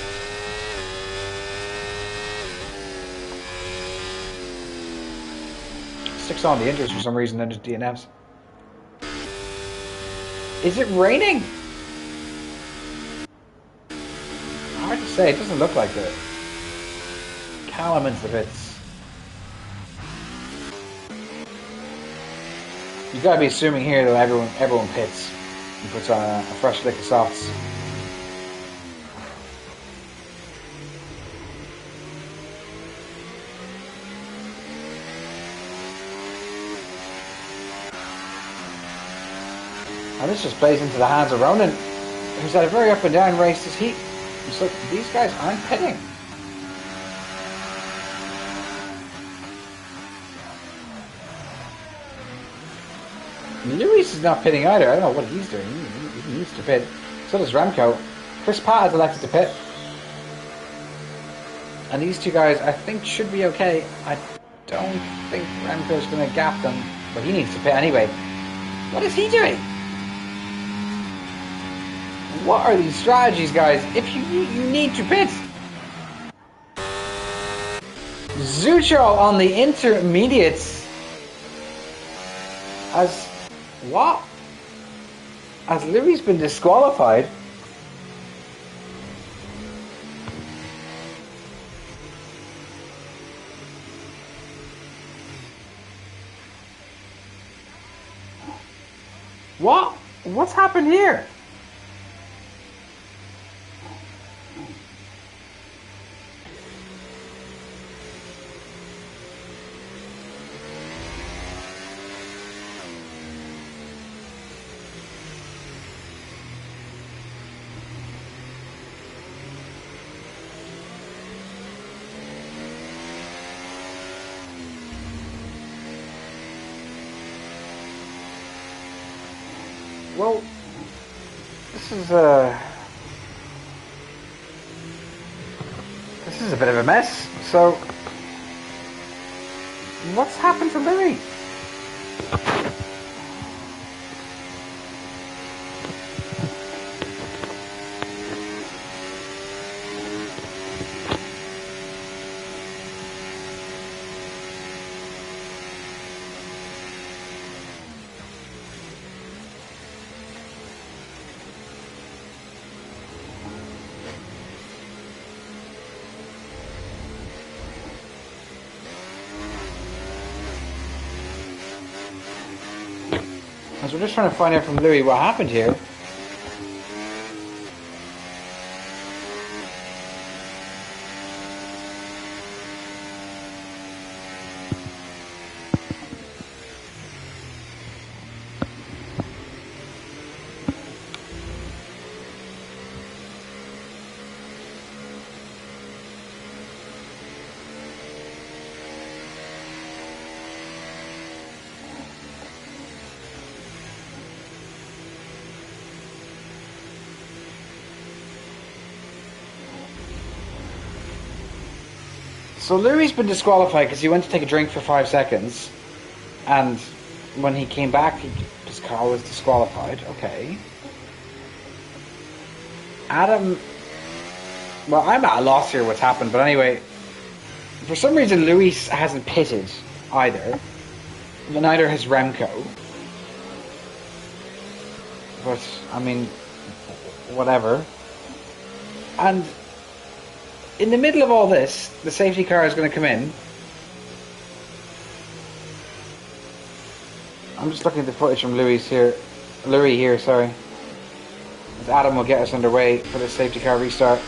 Sticks on the injuries for some reason, then just DNFs. Is it raining? Hard to say, it doesn't look like it. Callum into the pits. You've got to be assuming here that everyone pits and puts on a fresh lick of softs. And this just plays into the hands of Ronan, who's had a very up and down race this heat. So these guys aren't pitting. Louis is not pitting either. I don't know what he's doing. He needs to pit. So does Remco. Chris Pratt has elected to pit. And these two guys, I think, should be okay. I don't think Remco's going to gap them. But he needs to pit anyway. What is he doing? What are these strategies, guys? If you need to pit. Zucho on the intermediates. As what? As Louis been disqualified. What? What's happened here? Well, this is a bit of a mess. So, what's happened to Louis? As we're just trying to find out from Louis what happened here. So Louis's been disqualified because he went to take a drink for 5 seconds, and when he came back, his car was disqualified. Okay. Adam, well, I'm at a loss here what's happened, but anyway, for some reason Louis hasn't pitted either. Neither has Remco. But, I mean, whatever. And in the middle of all this, the safety car is going to come in. I'm just looking at the footage from Louis here, sorry. As Adam will get us underway for the safety car restart.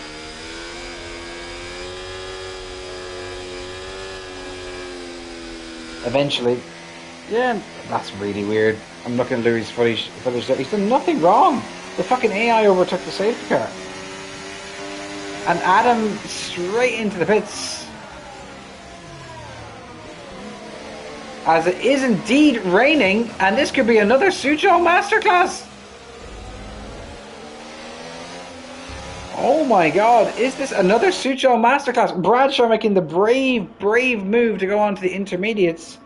Eventually. Yeah, that's really weird. I'm looking at Louis' footage there. He's done nothing wrong. The fucking AI overtook the safety car. And Adam straight into the pits. As it is indeed raining, and this could be another Sucho masterclass. Oh my god, is this another Sucho masterclass? Bradshaw making the brave move to go on to the intermediates.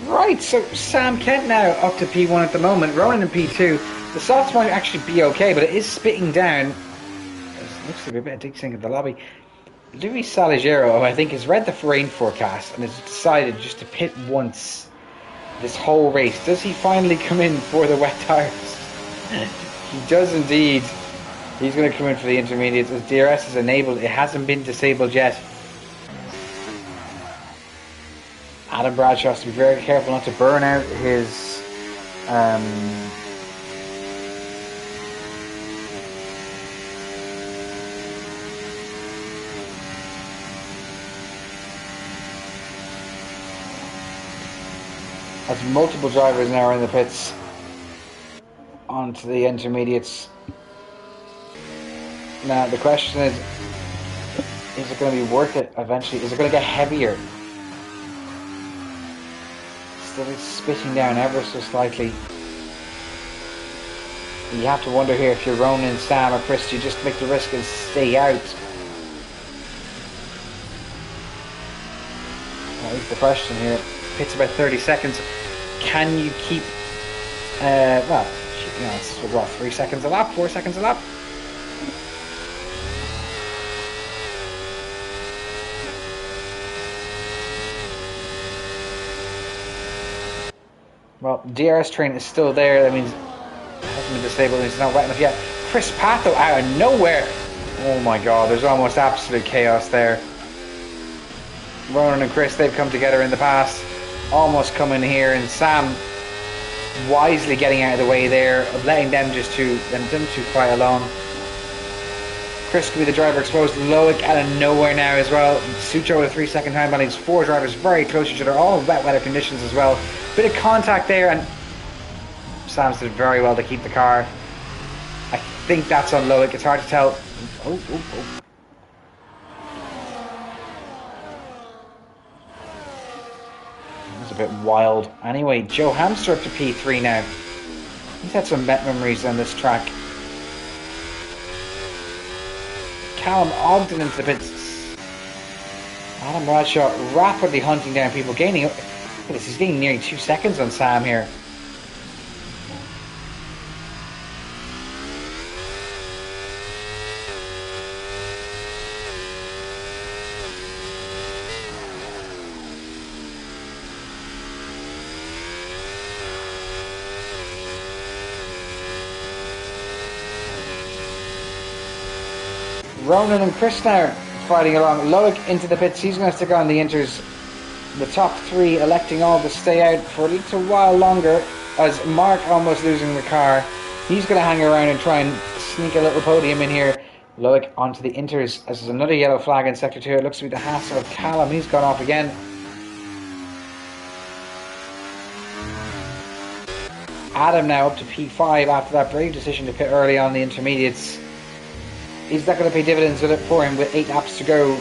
Right, so Sam Kent now up to P1 at the moment, Ronan in P2. The softs might actually be okay, but it is spitting down. It looks like a bit of deep-sync in the lobby. Louis Salguero, I think, has read the rain forecast and has decided just to pit once this whole race. Does he finally come in for the wet tyres? He does indeed. He's going to come in for the intermediates as DRS is enabled. It hasn't been disabled yet. Adam Bradshaw has to be very careful not to burn out his as multiple drivers now are in the pits onto the intermediates. Now the question is it going to be worth it eventually? Is it going to get heavier? It's spitting down ever so slightly. You have to wonder here if you're Ronan, Sam or Chris, do you just make the risk and stay out? That is the question here. Pits about 30 seconds. Can you keep well, you know, it's what, 3 seconds a lap, 4 seconds a lap? Well, DRS train is still there. That means it hasn't been disabled. It's not wet enough yet. Chris Pato out of nowhere. Oh my god, there's almost absolute chaos there. Ronan and Chris, they've come together in the past. almost coming here, and Sam wisely getting out of the way there, of letting them two fight along. Chris could be the driver exposed. Loic out of nowhere now as well. Sucho with a 3-second time penalty. 4 drivers very close to each other, all in wet weather conditions as well. Bit of contact there, and Sam's did very well to keep the car. I think that's on Loic. It's hard to tell. Oh. That's a bit wild. Anyway, Joe Hamster up to P3 now. He's had some memories on this track. Callum Ogden into the pits. Adam Bradshaw rapidly hunting down people, gaining. Look at this, he's gaining nearly 2 seconds on Sam here. Ronan and Chris now fighting along. Loic into the pits. He's going to stick on the inters. The top 3 electing all to stay out for a little while longer, as Mark almost losing the car. He's going to hang around and try and sneak a little podium in here. Loic onto the inters as there's another yellow flag in sector 2. It looks to be the hassle of Callum. He's gone off again. Adam now up to P5 after that brave decision to pit early on the intermediates. Is that going to pay dividends with it for him with 8 laps to go,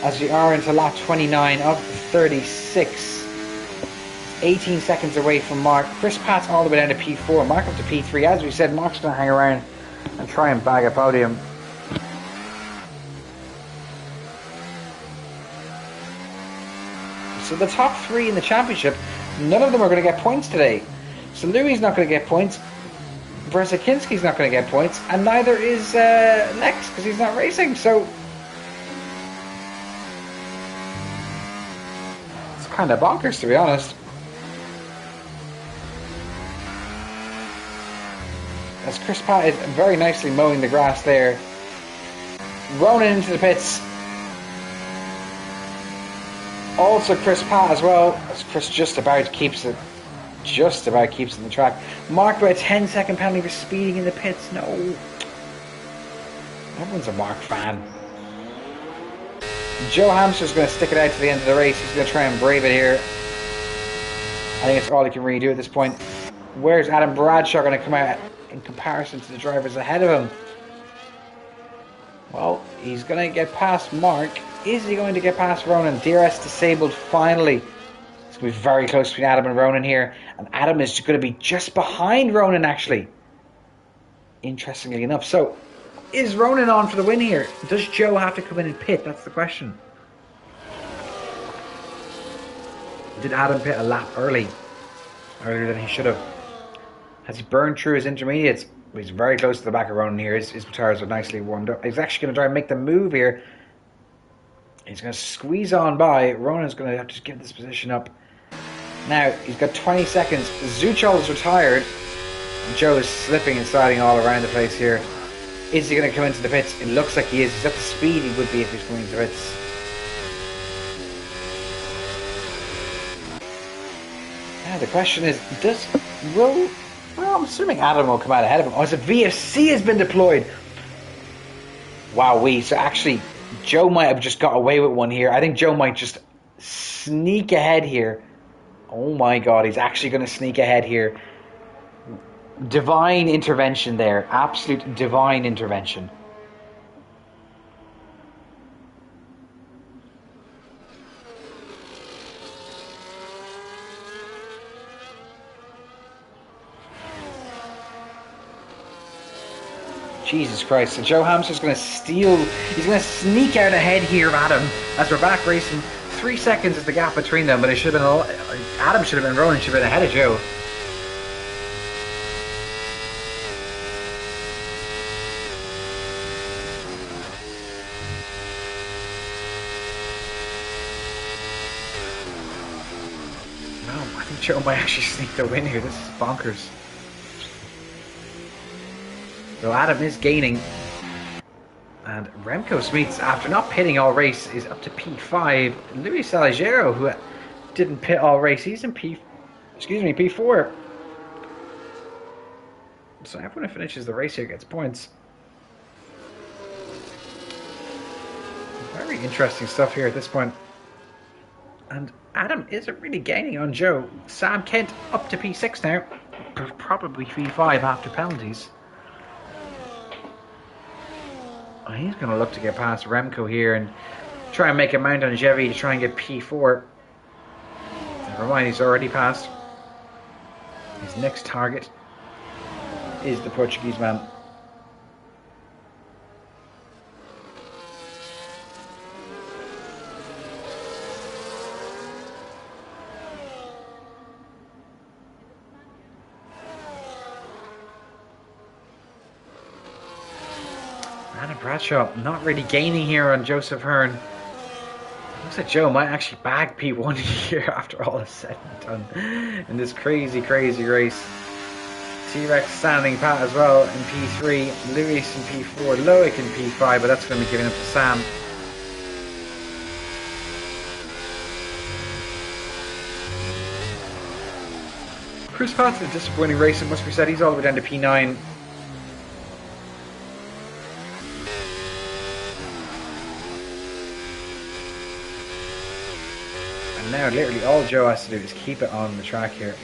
as we are into lap 29 of 36. 18 seconds away from Mark. Chris Pat's all the way down to P4. Mark up to P3. As we said, Mark's going to hang around and try and bag a podium. So the top 3 in the championship, none of them are going to get points today. So Louis not going to get points. Brzezinski's not going to get points, and neither is Lex, because he's not racing, so it's kind of bonkers, to be honest. As Chris Pat is very nicely mowing the grass there. Ronan into the pits. Also Chris Pat as well, as Chris just about keeps it in the track. Mark by a 10-second penalty for speeding in the pits. No. Everyone's a Mark fan. Joe Hamster's going to stick it out to the end of the race. He's going to try and brave it here. I think it's all he can really do at this point. Where's Adam Bradshaw going to come out in comparison to the drivers ahead of him? Well, he's going to get past Mark. Is he going to get past Ronan? DRS disabled finally. It's going to be very close between Adam and Ronan here. And Adam is going to be just behind Ronan, actually. Interestingly enough. So, is Ronan on for the win here? Does Joe have to come in and pit? That's the question. Did Adam pit a lap earlier than he should have? Has he burned through his intermediates? He's very close to the back of Ronan here. His tires are nicely warmed up. He's actually going to try and make the move here. He's going to squeeze on by. Ronan's going to have to give this position up. Now, he's got 20 seconds. Zuchol is retired. Joe is slipping and sliding all around the place here. Is he going to come into the pits? It looks like he is. He's at the speed he would be if he's coming into the pits. Now, the question is, well, I'm assuming Adam will come out ahead of him. Oh, so VFC has been deployed. Wowee. So actually, Joe might have just got away with one here. I think Joe might just sneak ahead here. Oh my god, he's actually going to sneak ahead here. Divine intervention there. Absolute divine intervention. Jesus Christ. So Joe Hamster's going to steal. He's going to sneak out ahead here of Adam as we're back racing. 3 seconds is the gap between them, but it should have been Adam should have been Ronan, should have been ahead of Joe. No, I think Joe might actually sneak the win here. This is bonkers. So Adam is gaining. And Remco Smeets, after not pitting all race, is up to P5. Luis Salgero, who didn't pit all race. He's in P4. So everyone who finishes the race here gets points. Very interesting stuff here at this point. And Adam isn't really gaining on Joe. Sam Kent up to P6 now. Probably P5 after penalties. He's going to look to get past Remco here and try and make a mount on Chevy to try and get P4. Never mind, he's already passed. His next target is the Portuguese man. Anna Bradshaw not really gaining here on Joseph Hearn. Looks like Joe might actually bag P1 here after all is said and done in this crazy, crazy race. T-Rex standing pat as well in P3, Lewis in P4, Loic in P5, but that's going to be given up to Sam. Chris Patton, a disappointing race, it must be said. He's all the way down to P9. And now literally all Joe has to do is keep it on the track here.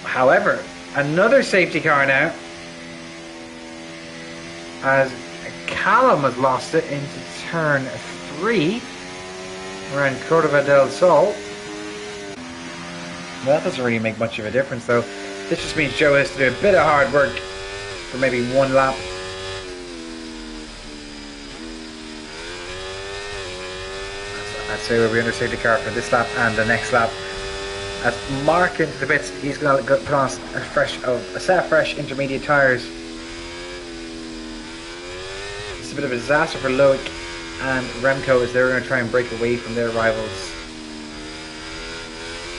However, another safety car now, as Callum has lost it into turn 3 around Cordova del Sol. Well, that doesn't really make much of a difference though. This just means Joe has to do a bit of hard work for maybe one lap. I'd say we'll be under safety car for this lap and the next lap. As Mark into the pits, he's going to put on a set of fresh intermediate tyres. It's a bit of a disaster for Loic and Remco as they're going to try and break away from their rivals.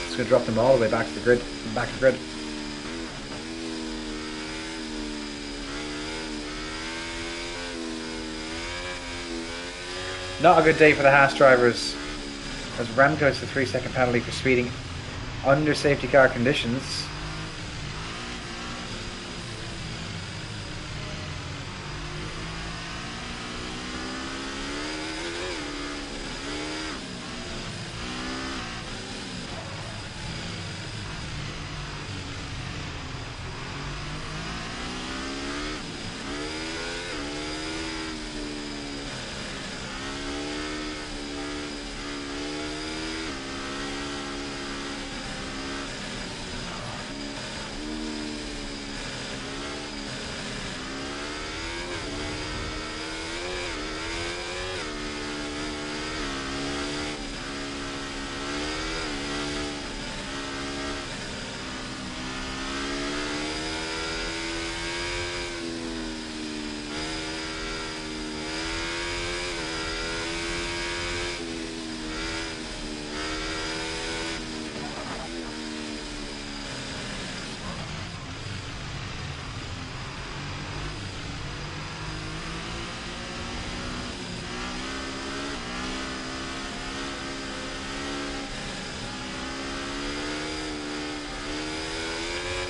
It's going to drop them all the way back to the grid. Not a good day for the Haas drivers, as Remco has the 3-second penalty for speeding under safety car conditions.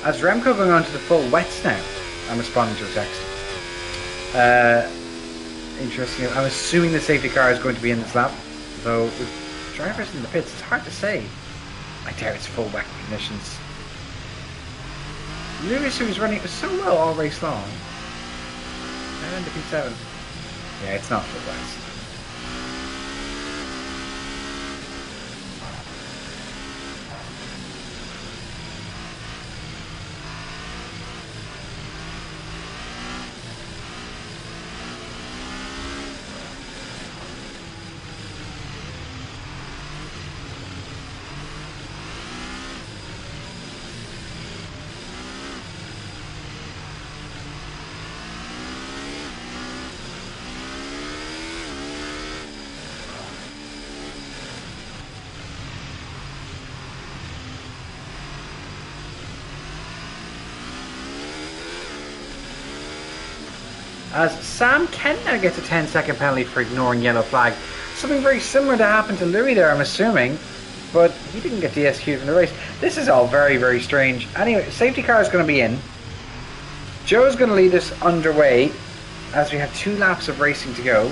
As Remco going on to the full wets now, I'm responding to a text. Interesting. I'm assuming the safety car is going to be in this lap, though with drivers in the pits, it's hard to say. I doubt it's full wet conditions. Lewis, who was running so well all race long, now into P7. Yeah, it's not full wet. as Sam Kent now gets a 10-second penalty for ignoring yellow flag. Something very similar to happen to Louis there, I'm assuming, but he didn't get DSQ'd from the race. This is all very, very strange. Anyway, safety car is going to be in. Joe's going to lead us underway as we have 2 laps of racing to go.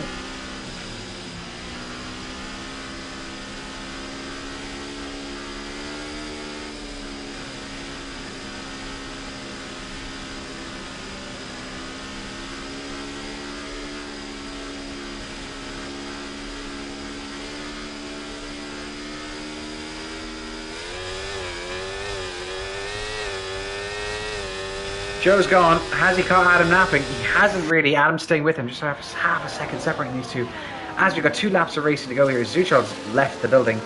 Joe's gone. Has he caught Adam napping? He hasn't really. Adam's staying with him. Just half a second separating these two. As we've got 2 laps of racing to go here, Zuchov's left the building.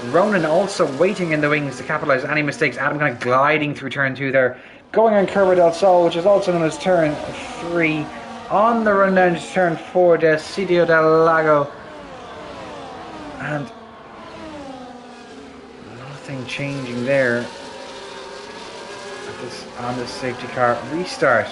Ronan also waiting in the wings to capitalise any mistakes. Adam kind of gliding through turn 2 there. Going on Curva del Sol, which is also known as turn 3. On the run down to turn 4, Decidio del Lago. And nothing changing there. On the safety car restart.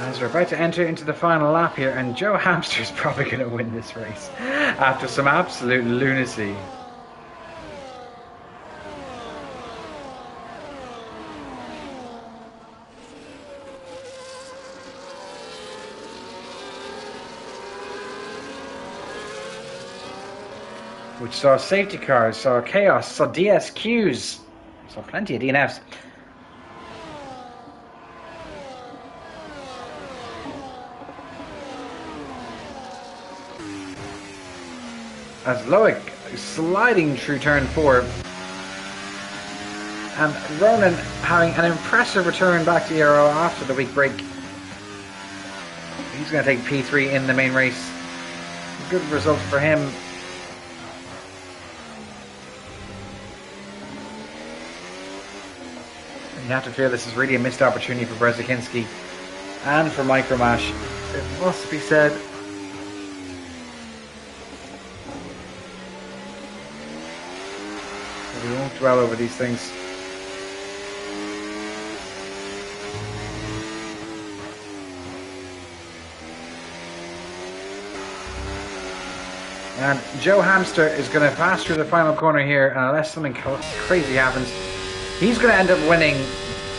As we're about to enter into the final lap here, and Joe Hamster is probably going to win this race after some absolute lunacy. Which saw safety cars, saw chaos, saw DSQs, saw plenty of DNFs. As Loic sliding through turn 4, and Ronan having an impressive return back to ERO after the week break. He's going to take P3 in the main race. Good result for him. You have to feel this is really a missed opportunity for Brzezinski and for Micromash. It must be said. We won't dwell over these things. And Joe Hamster is going to pass through the final corner here, and unless something crazy happens, he's going to end up winning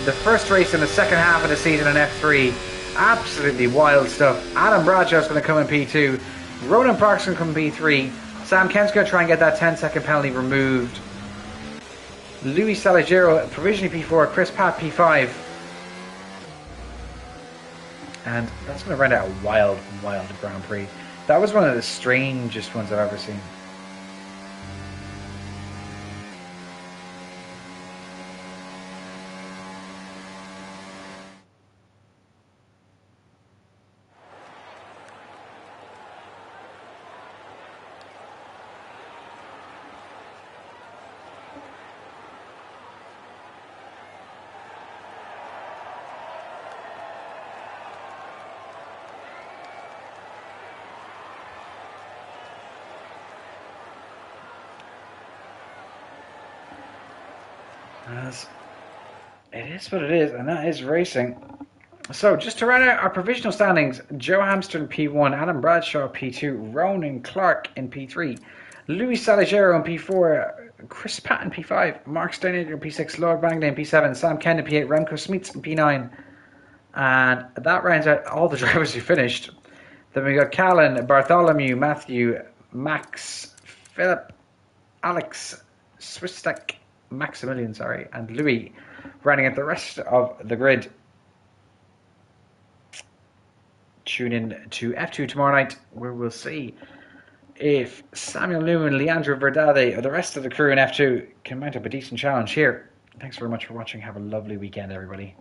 the first race in the second half of the season in F3. Absolutely wild stuff. Adam Bradshaw's going to come in P2. Ronan Park's going to come in P3. Sam Kent's going to try and get that 10-second penalty removed. Luis Salagero provisionally P4, Chris Pat P5. And that's going to round out a wild Grand Prix. That was one of the strangest ones I've ever seen. As it is what it is, and that is racing. So, just to round out our provisional standings, Joe Hamster in P1, Adam Bradshaw P2, Ronan Clark in P3, Luis Salagero in P4, Chris Patton P5, Mark Steinager in P6, Lord Bangley in P7, Sam Ken in P8, Remco Smits in P9. And that rounds out all the drivers who finished. Then we got Callan, Bartholomew, Matthew, Max, Philip, Alex, Swistek, Maximilian, and Louis rounding out the rest of the grid. Tune in to F2 tomorrow night, where we'll see if Samuel Newman, Leandro Verdade, or the rest of the crew in F2 can mount up a decent challenge here. Thanks very much for watching. Have a lovely weekend, everybody.